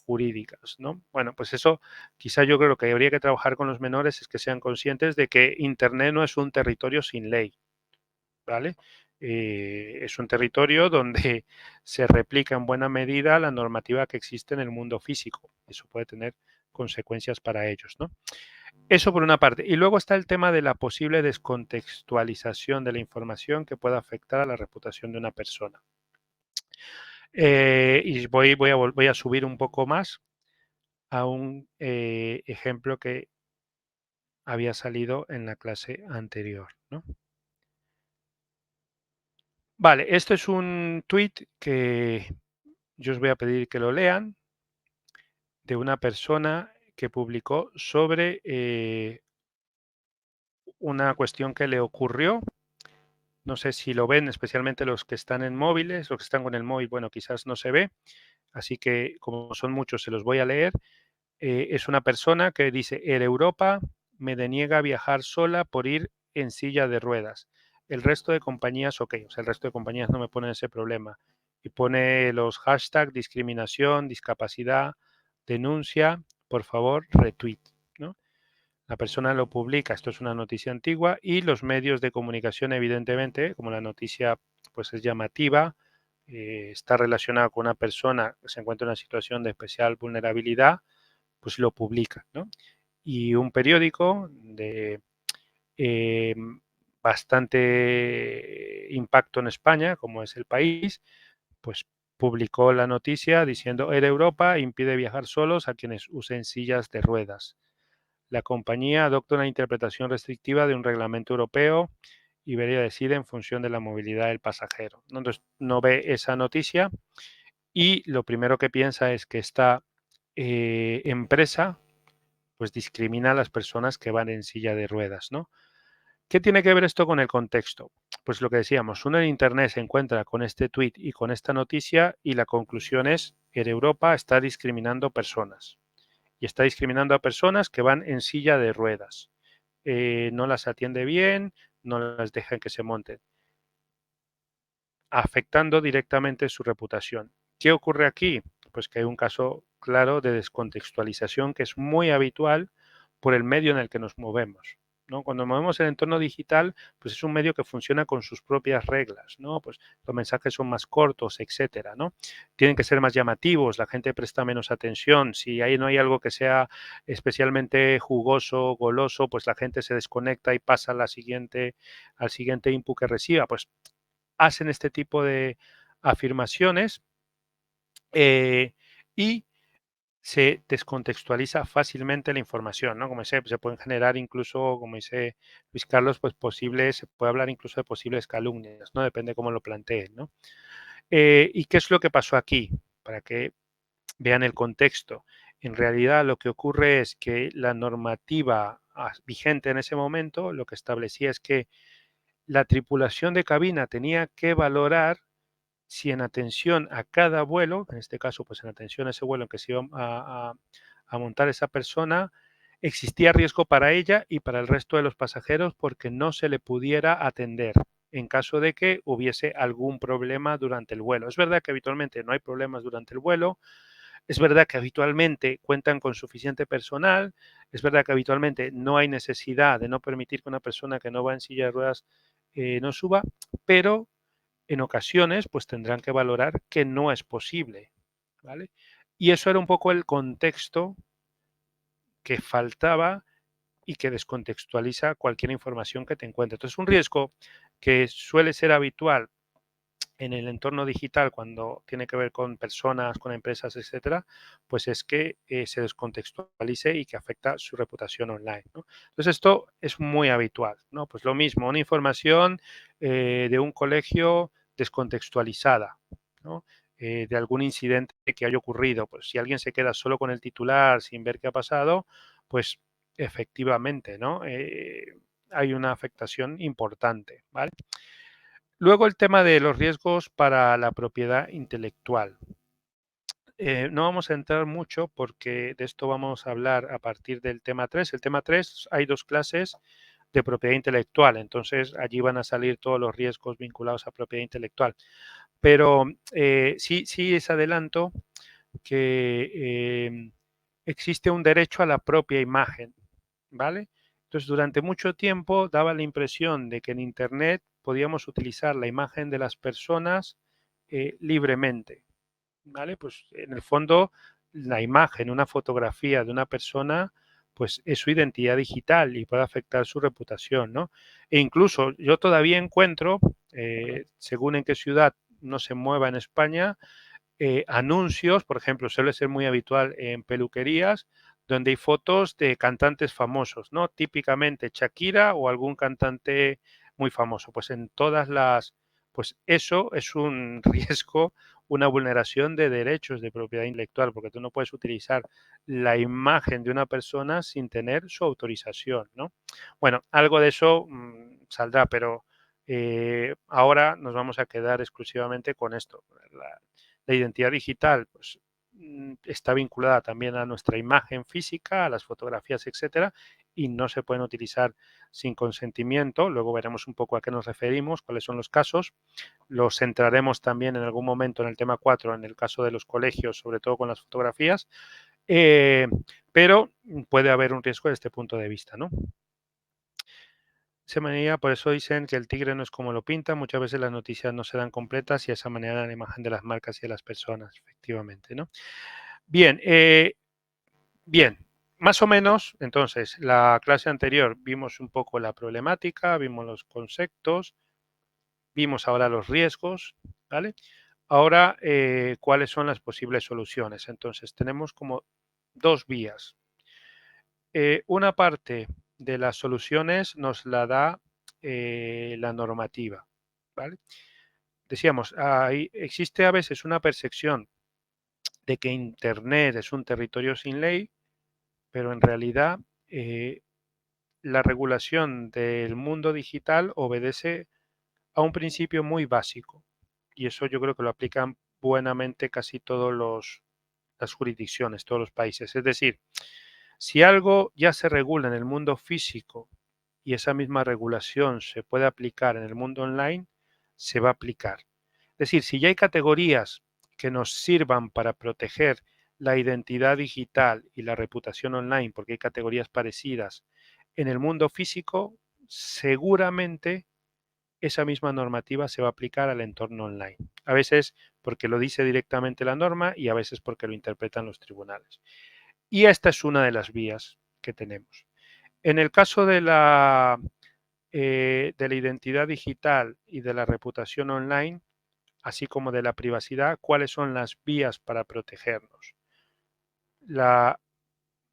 jurídicas, ¿no? Bueno, pues eso quizá yo creo que habría que trabajar con los menores es que sean conscientes de que Internet no es un territorio sin ley, ¿vale? Es un territorio donde se replica en buena medida la normativa que existe en el mundo físico. Eso puede tener consecuencias para ellos, ¿no? Eso por una parte. Y luego está el tema de la posible descontextualización de la información que pueda afectar a la reputación de una persona. Y voy a subir un poco más a un ejemplo que había salido en la clase anterior, ¿no? Vale, esto es un tweet que yo os voy a pedir que lo lean de una persona que publicó sobre una cuestión que le ocurrió. No sé si lo ven, especialmente los que están en móviles, los que están con el móvil, bueno, quizás no se ve, así que como son muchos, se los voy a leer. es una persona que dice: Air Europa me deniega a viajar sola por ir en silla de ruedas. El resto de compañías, ok, o sea, el resto de compañías no me ponen ese problema. Y pone los hashtags discriminación, discapacidad, denuncia, por favor, retweet, ¿no? La persona lo publica, esto es una noticia antigua, y los medios de comunicación, evidentemente, como la noticia pues es llamativa, está relacionada con una persona que se encuentra en una situación de especial vulnerabilidad, pues lo publica, ¿no? Y un periódico de eh, bastante impacto en España, como es El País, pues publicó la noticia diciendo: Air Europa impide viajar solos a quienes usen sillas de ruedas. La compañía adopta una interpretación restrictiva de un reglamento europeo. Iberia decide en función de la movilidad del pasajero. Entonces, no ve esa noticia y lo primero que piensa es que esta empresa pues discrimina a las personas que van en silla de ruedas, ¿no? ¿Qué tiene que ver esto con el contexto? Pues lo que decíamos, uno en Internet se encuentra con este tweet y con esta noticia y la conclusión es que Europa está discriminando personas y está discriminando a personas que van en silla de ruedas. No las atiende bien, no las dejan que se monten, afectando directamente su reputación. ¿Qué ocurre aquí? Pues que hay un caso claro de descontextualización que es muy habitual por el medio en el que nos movemos, ¿no? Cuando nos movemos en el entorno digital, pues es un medio que funciona con sus propias reglas, ¿no? Pues los mensajes son más cortos, etcétera, ¿no? Tienen que ser más llamativos, la gente presta menos atención. Si ahí no hay algo que sea especialmente jugoso, goloso, pues la gente se desconecta y pasa a al siguiente input que reciba. Pues hacen este tipo de afirmaciones eh, y se descontextualiza fácilmente la información, ¿no? Como dice, se pueden generar incluso, como dice Luis Carlos, pues posibles, se puede hablar incluso de posibles calumnias, ¿no? Depende cómo lo planteen, ¿no? ¿Y qué es lo que pasó aquí? Para que vean el contexto. En realidad lo que ocurre es que la normativa vigente en ese momento lo que establecía es que la tripulación de cabina tenía que valorar si en atención a cada vuelo, en este caso, pues en atención a ese vuelo en que se iba a montar esa persona, existía riesgo para ella y para el resto de los pasajeros porque no se le pudiera atender en caso de que hubiese algún problema durante el vuelo. Es verdad que habitualmente no hay problemas durante el vuelo, es verdad que habitualmente cuentan con suficiente personal, es verdad que habitualmente no hay necesidad de no permitir que una persona que no va en silla de ruedas no suba, pero en ocasiones pues tendrán que valorar que no es posible, ¿vale? Y eso era un poco el contexto que faltaba y que descontextualiza cualquier información que te encuentre. Entonces, un riesgo que suele ser habitual en el entorno digital cuando tiene que ver con personas, con empresas, etcétera, pues es que se descontextualice y que afecta su reputación online, ¿no? Entonces esto es muy habitual, ¿no? Pues lo mismo, una información de un colegio descontextualizada, ¿no? De algún incidente que haya ocurrido, pues si alguien se queda solo con el titular sin ver qué ha pasado, pues efectivamente, ¿no? Hay una afectación importante, ¿vale? Luego el tema de los riesgos para la propiedad intelectual. No vamos a entrar mucho porque de esto vamos a hablar a partir del tema 3. El tema 3 hay dos clases de propiedad intelectual, entonces allí van a salir todos los riesgos vinculados a propiedad intelectual. Pero sí es adelanto que existe un derecho a la propia imagen, ¿vale? Entonces, durante mucho tiempo daba la impresión de que en Internet podíamos utilizar la imagen de las personas libremente, ¿vale? Pues en el fondo, la imagen, una fotografía de una persona, pues es su identidad digital y puede afectar su reputación, ¿no? E incluso yo todavía encuentro, según en qué ciudad no se mueva en España, anuncios, por ejemplo, suele ser muy habitual en peluquerías, donde hay fotos de cantantes famosos, ¿no? Típicamente Shakira o algún cantante muy famoso. Pues en todas pues eso es un riesgo, una vulneración de derechos de propiedad intelectual, porque tú no puedes utilizar la imagen de una persona sin tener su autorización, ¿no? Bueno, algo de eso saldrá, pero ahora nos vamos a quedar exclusivamente con esto. La identidad digital, pues está vinculada también a nuestra imagen física, a las fotografías, etcétera, y no se pueden utilizar sin consentimiento. Luego veremos un poco a qué nos referimos, cuáles son los casos. Los centraremos también en algún momento en el tema 4, en el caso de los colegios, sobre todo con las fotografías, pero puede haber un riesgo desde este punto de vista, ¿no? De esa manera, por eso dicen que el tigre no es como lo pinta, muchas veces las noticias no se dan completas y de esa manera la imagen de las marcas y de las personas, efectivamente, ¿no? Bien, bien, más o menos, entonces, la clase anterior vimos un poco la problemática, vimos los conceptos, vimos ahora los riesgos, ¿vale? Ahora, ¿cuáles son las posibles soluciones? Entonces, tenemos como dos vías. Una parte de las soluciones nos la da la normativa, ¿vale? Decíamos, existe a veces una percepción de que Internet es un territorio sin ley, pero en realidad la regulación del mundo digital obedece a un principio muy básico y eso yo creo que lo aplican buenamente casi todas las jurisdicciones, todos los países. Es decir, si algo ya se regula en el mundo físico y esa misma regulación se puede aplicar en el mundo online, se va a aplicar. Es decir, si ya hay categorías que nos sirvan para proteger la identidad digital y la reputación online, porque hay categorías parecidas en el mundo físico, seguramente esa misma normativa se va a aplicar al entorno online. A veces porque lo dice directamente la norma y a veces porque lo interpretan los tribunales. Y esta es una de las vías que tenemos. En el caso de la identidad digital y de la reputación online, así como de la privacidad, ¿cuáles son las vías para protegernos? La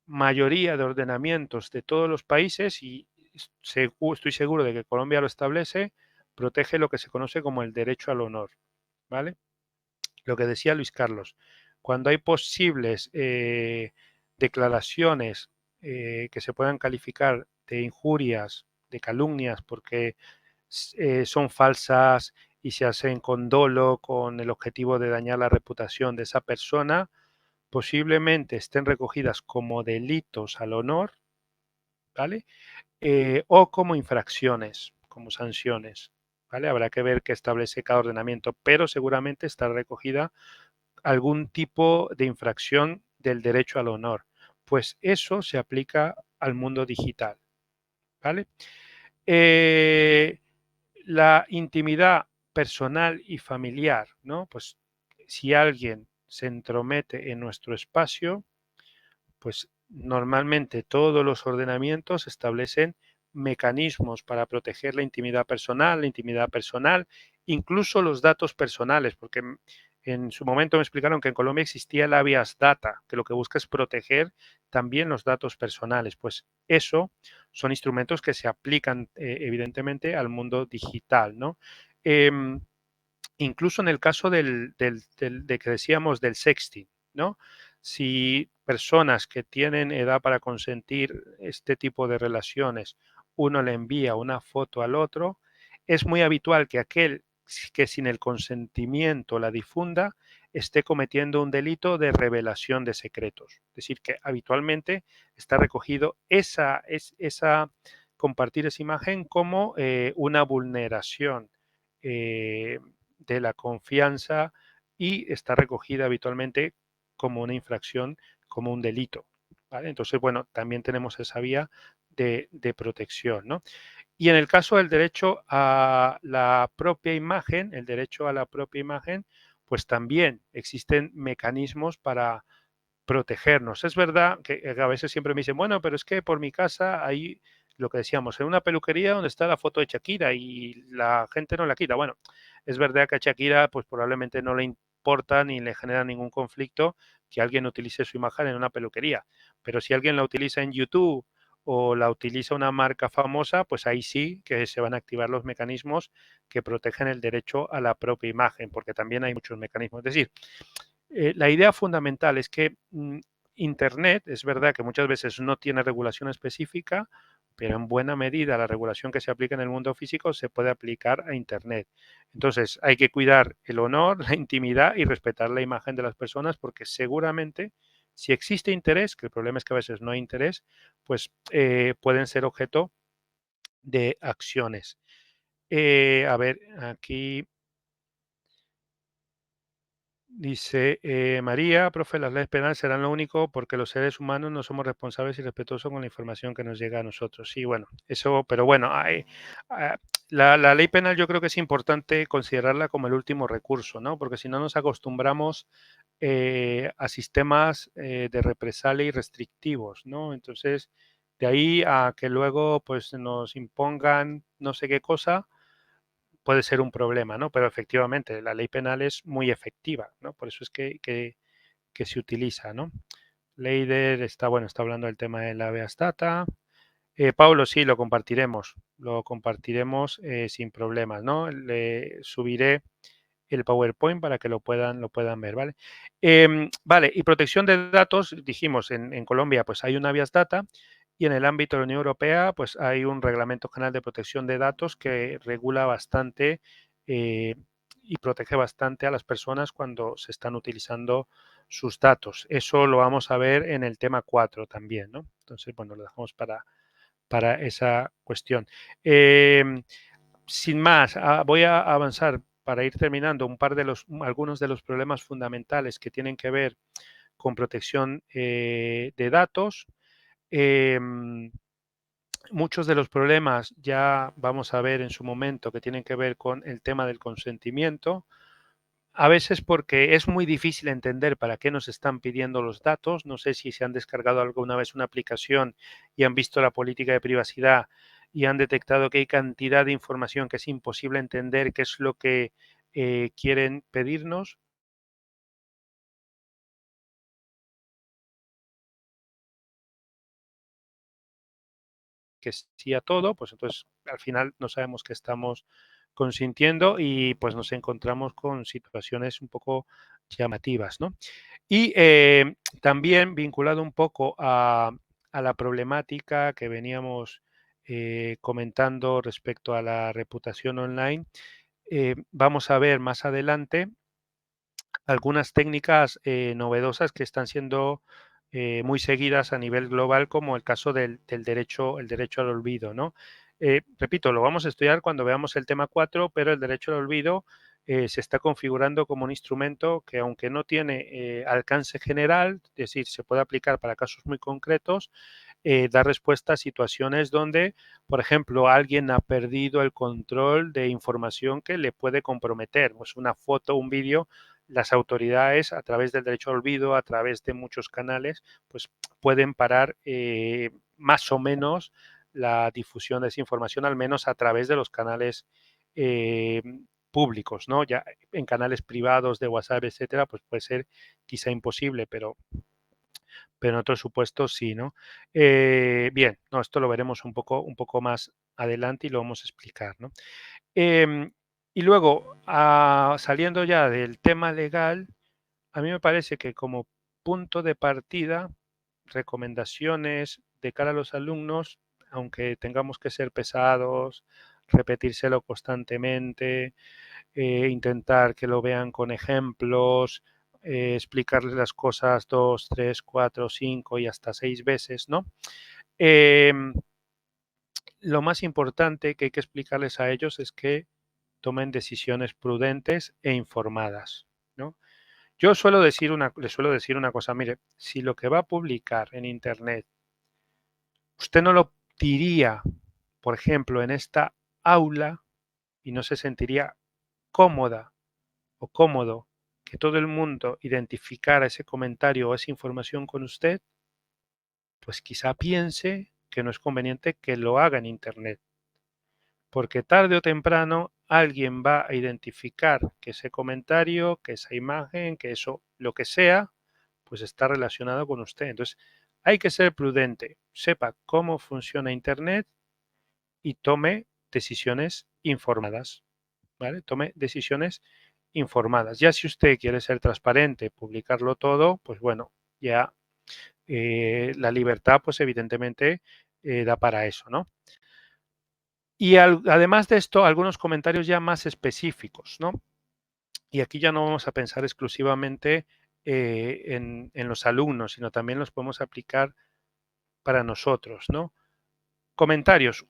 mayoría de ordenamientos de todos los países, y estoy seguro de que Colombia lo establece, protege lo que se conoce como el derecho al honor, ¿vale? Lo que decía Luis Carlos, cuando hay posibles declaraciones que se puedan calificar de injurias, de calumnias, porque son falsas y se hacen con dolo, con el objetivo de dañar la reputación de esa persona, posiblemente estén recogidas como delitos al honor, ¿vale? O como infracciones, como sanciones, ¿vale? Habrá que ver qué establece cada ordenamiento, pero seguramente está recogida algún tipo de infracción del derecho al honor, pues eso se aplica al mundo digital, ¿vale? Eh, la intimidad personal y familiar, ¿no? Pues si alguien se entromete en nuestro espacio, pues normalmente todos los ordenamientos establecen mecanismos para proteger la intimidad personal, incluso los datos personales, porque en su momento me explicaron que en Colombia existía el habeas data, que lo que busca es proteger también los datos personales. Pues eso son instrumentos que se aplican evidentemente al mundo digital, ¿no? Eh, Incluso en el caso de que decíamos del sexting, ¿no? Si personas que tienen edad para consentir este tipo de relaciones, uno le envía una foto al otro, es muy habitual que aquel que sin el consentimiento la difunda esté cometiendo un delito de revelación de secretos. Es decir, que habitualmente está recogido compartir esa imagen como una vulneración eh, de la confianza y está recogida habitualmente como una infracción, como un delito. ¿Vale? Entonces, bueno, también tenemos esa vía de protección, ¿no? Y en el caso del derecho a la propia imagen, el derecho a la propia imagen, pues también existen mecanismos para protegernos. Es verdad que a veces siempre me dicen, bueno, pero es que por mi casa hay lo que decíamos, en una peluquería donde está la foto de Shakira y la gente no la quita. Bueno, es verdad que a Shakira pues probablemente no le importa ni le genera ningún conflicto que alguien utilice su imagen en una peluquería, pero si alguien la utiliza en YouTube o la utiliza una marca famosa, pues ahí sí que se van a activar los mecanismos que protegen el derecho a la propia imagen, porque también hay muchos mecanismos. Es decir, la idea fundamental es que Internet, es verdad que muchas veces no tiene regulación específica, pero en buena medida la regulación que se aplica en el mundo físico se puede aplicar a Internet. Entonces, hay que cuidar el honor, la intimidad y respetar la imagen de las personas, porque seguramente si existe interés, que el problema es que a veces no hay interés, pues pueden ser objeto de acciones. A ver, aquí dice María, profe, las leyes penales serán lo único porque los seres humanos no somos responsables y respetuosos con la información que nos llega a nosotros. Sí, bueno, eso, pero bueno, ah, la ley penal yo creo que es importante considerarla como el último recurso, ¿no? Porque si no nos acostumbramos a sistemas de represalia y restrictivos, ¿no? Entonces, de ahí a que luego pues nos impongan no sé qué cosa, puede ser un problema, ¿no? Pero efectivamente, la ley penal es muy efectiva, ¿no? Por eso es que se utiliza, ¿no? Leider está, bueno, está hablando del tema de la habeas data. Paulo, sí, lo compartiremos sin problemas, ¿no? Le subiré el PowerPoint para que lo puedan ver, ¿vale? Vale, y protección de datos, dijimos, en Colombia pues hay una habeas data y en el ámbito de la Unión Europea pues hay un Reglamento General de Protección de Datos que regula bastante eh, y protege bastante a las personas cuando se están utilizando sus datos. Eso lo vamos a ver en el tema 4 también, ¿no? Entonces, bueno, lo dejamos para esa cuestión. Sin más, voy a avanzar para ir terminando algunos de los problemas fundamentales que tienen que ver con protección de datos. Muchos de los problemas ya vamos a ver en su momento que tienen que ver con el tema del consentimiento. A veces porque es muy difícil entender para qué nos están pidiendo los datos. No sé si se han descargado alguna vez una aplicación y han visto la política de privacidad y han detectado que hay cantidad de información que es imposible entender qué es lo que quieren pedirnos. Que sí a todo, pues entonces al final no sabemos qué estamos consintiendo y pues nos encontramos con situaciones un poco llamativas, ¿no? Y también vinculado un poco a la problemática que veníamos comentando respecto a la reputación online, vamos a ver más adelante algunas técnicas novedosas que están siendo muy seguidas a nivel global, como el caso del derecho, el derecho al olvido, ¿no? Repito, lo vamos a estudiar cuando veamos el tema 4, pero el derecho al olvido se está configurando como un instrumento que, aunque no tiene alcance general, es decir, se puede aplicar para casos muy concretos, da respuesta a situaciones donde, por ejemplo, alguien ha perdido el control de información que le puede comprometer, pues una foto, un vídeo. Las autoridades, a través del derecho al olvido, a través de muchos canales, pues pueden parar más o menos la difusión de esa información, al menos a través de los canales eh, públicos, ¿no? Ya en canales privados de WhatsApp, etcétera, pues puede ser quizá imposible, pero en otros supuestos sí, ¿no? Bien, no, esto lo veremos un poco más adelante y lo vamos a explicar, ¿no? Em, y luego, saliendo ya del tema legal, a mí me parece que como punto de partida, recomendaciones de cara a los alumnos, aunque tengamos que ser pesados, repetírselo constantemente, intentar que lo vean con ejemplos, explicarles las cosas 2, 3, 4, 5 y hasta 6 veces, ¿no? Em, lo más importante que hay que explicarles a ellos es que tomen decisiones prudentes e informadas, ¿no? Yo les suelo decir una cosa, mire, si lo que va a publicar en Internet, usted no lo diría, por ejemplo, en esta aula y no se sentiría cómoda o cómodo que todo el mundo identificara ese comentario o esa información con usted, pues quizá piense que no es conveniente que lo haga en Internet, porque tarde o temprano alguien va a identificar que ese comentario, que esa imagen, que eso, lo que sea, pues está relacionado con usted. Entonces, hay que ser prudente, sepa cómo funciona Internet y tome decisiones informadas, ¿vale? Tome decisiones informadas. Ya si usted quiere ser transparente, publicarlo todo, pues bueno, ya la libertad, pues evidentemente da para eso, ¿no? Y además de esto, algunos comentarios ya más específicos, ¿no? Y aquí ya no vamos a pensar exclusivamente en los alumnos, sino también los podemos aplicar para nosotros, ¿no? Comentarios.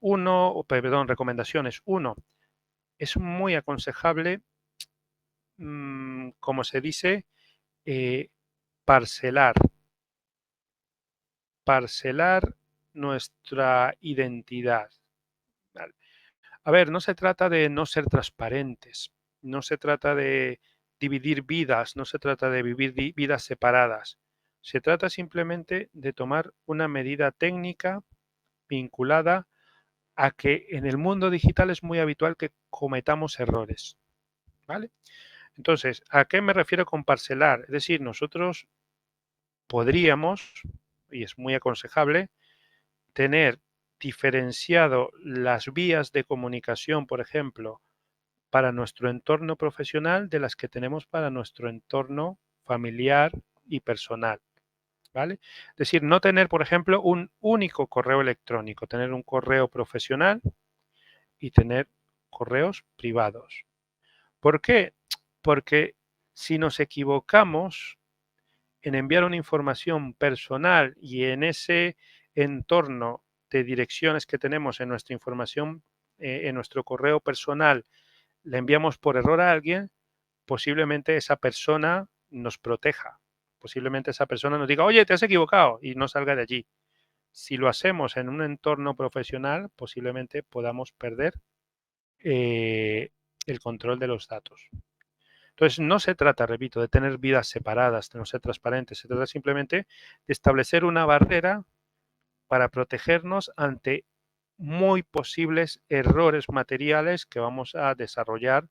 Perdón, recomendaciones. Uno, es muy aconsejable, como se dice, eh, parcelar, parcelar nuestra identidad. ¿Vale? A ver, no se trata de no ser transparentes, no se trata de dividir vidas, no se trata de vivir vidas separadas. Se trata simplemente de tomar una medida técnica vinculada a que en el mundo digital es muy habitual que cometamos errores, ¿vale? Entonces, ¿a qué me refiero con parcelar? Es decir, nosotros podríamos, y es muy aconsejable, tener diferenciado las vías de comunicación, por ejemplo, para nuestro entorno profesional de las que tenemos para nuestro entorno familiar y personal, ¿vale? Es decir, no tener, por ejemplo, un único correo electrónico, tener un correo profesional y tener correos privados. ¿Por qué? Porque si nos equivocamos en enviar una información personal y en ese entorno de direcciones que tenemos en nuestra información, en nuestro correo personal, le enviamos por error a alguien, posiblemente esa persona nos proteja. Posiblemente esa persona nos diga, oye, te has equivocado y no salga de allí. Si lo hacemos en un entorno profesional, posiblemente podamos perder eh, el control de los datos. Entonces, no se trata, repito, de tener vidas separadas, de no ser transparentes, se trata simplemente de establecer una barrera para protegernos ante muy posibles errores materiales que vamos a desarrollar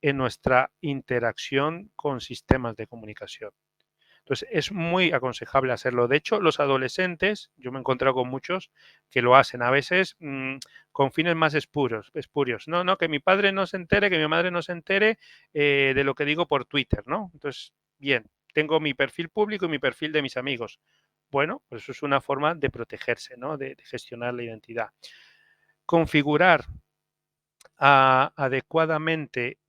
en nuestra interacción con sistemas de comunicación. Entonces, es muy aconsejable hacerlo. De hecho, los adolescentes, yo me he encontrado con muchos que lo hacen a veces con fines más espurios. No, no, que mi padre no se entere, que mi madre no se entere de lo que digo por Twitter, ¿no? Entonces, bien, tengo mi perfil público y mi perfil de mis amigos. Bueno, pues eso es una forma de protegerse, ¿no? De gestionar la identidad. Configurar adecuadamente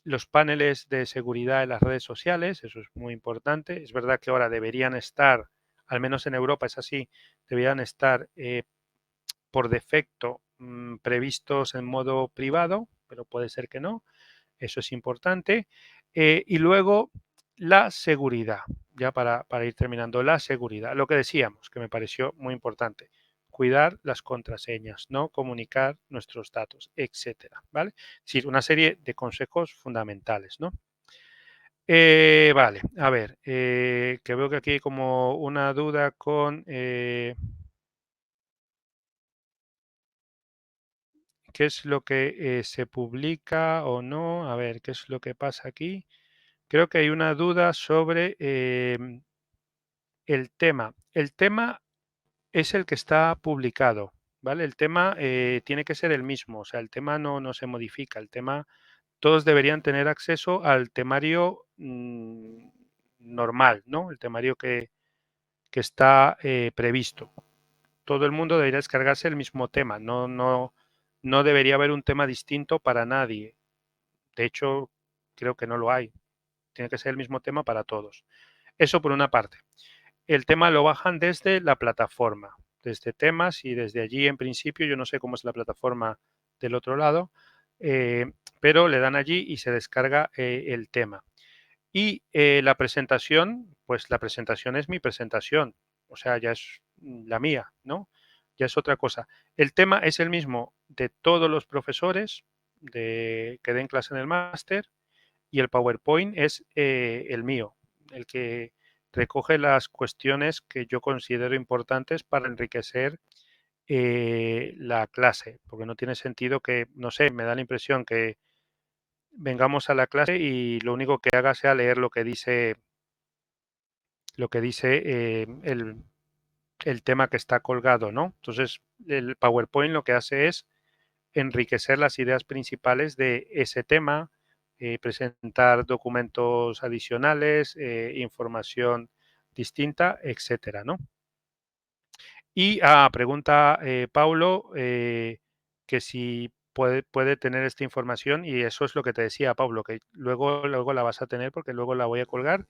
los paneles de seguridad en las redes sociales, eso es muy importante. Es verdad que ahora deberían estar, al menos en Europa es así, deberían estar por defecto previstos en modo privado, pero puede ser que no. Eso es importante. Y luego la seguridad, ya para ir terminando, la seguridad. Lo que decíamos, que me pareció muy importante. Cuidar las contraseñas, no comunicar nuestros datos, etcétera, ¿vale? Es decir, una serie de consejos fundamentales, ¿no? Vale, a ver, que veo que aquí hay como una duda con qué es lo que se publica o no. A ver, ¿qué es lo que pasa aquí? Creo que hay una duda sobre el tema. El tema es el que está publicado, ¿vale? El tema tiene que ser el mismo, o sea, el tema no se modifica. El tema, todos deberían tener acceso al temario normal, ¿no? El temario que está previsto. Todo el mundo debería descargarse el mismo tema, no debería haber un tema distinto para nadie. De hecho, creo que no lo hay. Tiene que ser el mismo tema para todos. Eso por una parte. El tema lo bajan desde la plataforma, desde temas y desde allí en principio, yo no sé cómo es la plataforma del otro lado, pero le dan allí y se descarga el tema. Y la presentación, pues la presentación es mi presentación, o sea, ya es la mía, ¿no? Ya es otra cosa. El tema es el mismo de todos los profesores que den clase en el máster y el PowerPoint es el mío, el que recoge las cuestiones que yo considero importantes para enriquecer la clase, porque no tiene sentido que, no sé, me da la impresión que vengamos a la clase y lo único que haga sea leer lo que dice el tema que está colgado, ¿no? Entonces, el PowerPoint lo que hace es enriquecer las ideas principales de ese tema, presentar documentos adicionales, información distinta, etcétera, ¿no? Y pregunta Paulo que si puede tener esta información y eso es lo que te decía Pablo, que luego la vas a tener porque luego la voy a colgar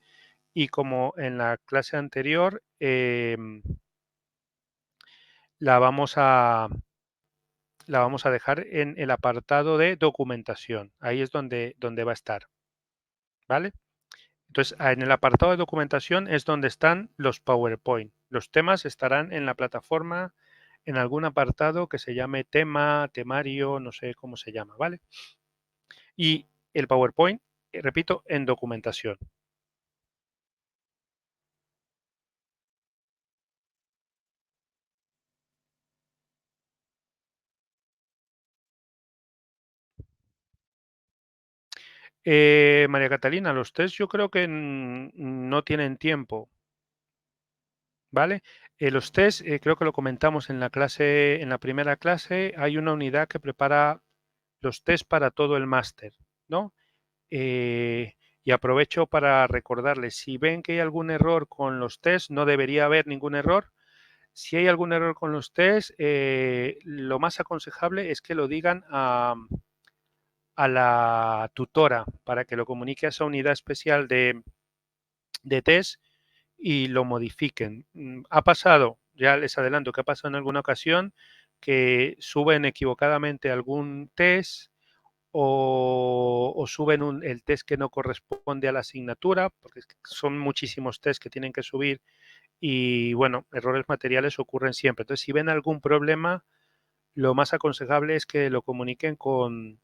y como en la clase anterior la vamos a la vamos a dejar en el apartado de documentación. Ahí es donde va a estar, ¿vale? Entonces, en el apartado de documentación es donde están los PowerPoint. Los temas estarán en la plataforma en algún apartado que se llame tema, temario, no sé cómo se llama, ¿vale? Y el PowerPoint, repito, en documentación. María Catalina, los test yo creo que no tienen tiempo, ¿vale? Los test, creo que lo comentamos en la clase, en la primera clase, hay una unidad que prepara los test para todo el máster, ¿no? Eh, y aprovecho para recordarles, si ven que hay algún error con los test, no debería haber ningún error. Si hay algún error con los test, lo más aconsejable es que lo digan a la tutora para que lo comunique a esa unidad especial de test y lo modifiquen. Ha pasado, ya les adelanto que ha pasado en alguna ocasión que suben equivocadamente algún test o suben el test que no corresponde a la asignatura, porque son muchísimos test que tienen que subir y bueno, errores materiales ocurren siempre. Entonces, si ven algún problema, lo más aconsejable es que lo comuniquen con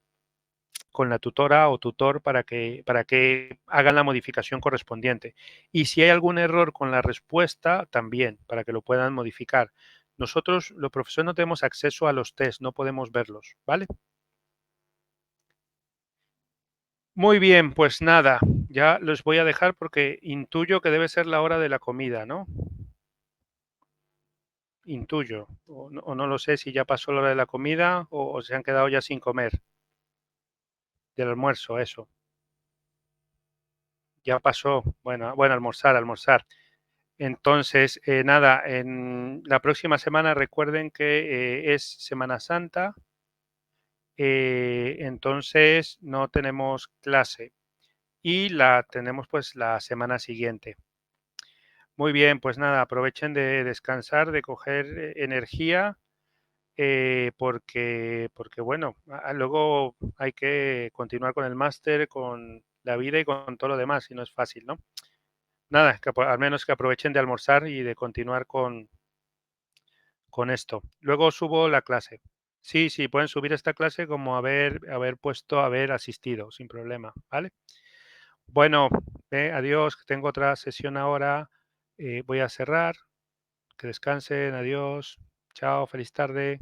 la tutora o tutor para que hagan la modificación correspondiente. Y si hay algún error con la respuesta, también, para que lo puedan modificar. Nosotros, los profesores, no tenemos acceso a los test, no podemos verlos, ¿vale? Muy bien, pues nada, ya los voy a dejar porque intuyo que debe ser la hora de la comida, ¿no? Intuyo, o no lo sé si ya pasó la hora de la comida o se han quedado ya sin comer, del almuerzo, eso. Ya pasó, bueno, almorzar, almorzar. Entonces, nada, en la próxima semana recuerden que es Semana Santa, entonces no tenemos clase y la tenemos pues la semana siguiente. Muy bien, pues nada, aprovechen de descansar, de coger energía, porque bueno, luego hay que continuar con el máster, con la vida y con todo lo demás, y no es fácil, ¿no? Nada, que al menos que aprovechen de almorzar y de continuar con esto. Luego subo la clase. Sí, sí, pueden subir esta clase como haber asistido, sin problema, ¿vale? Bueno, adiós, que tengo otra sesión ahora. Voy a cerrar. Que descansen, adiós. Chao, feliz tarde.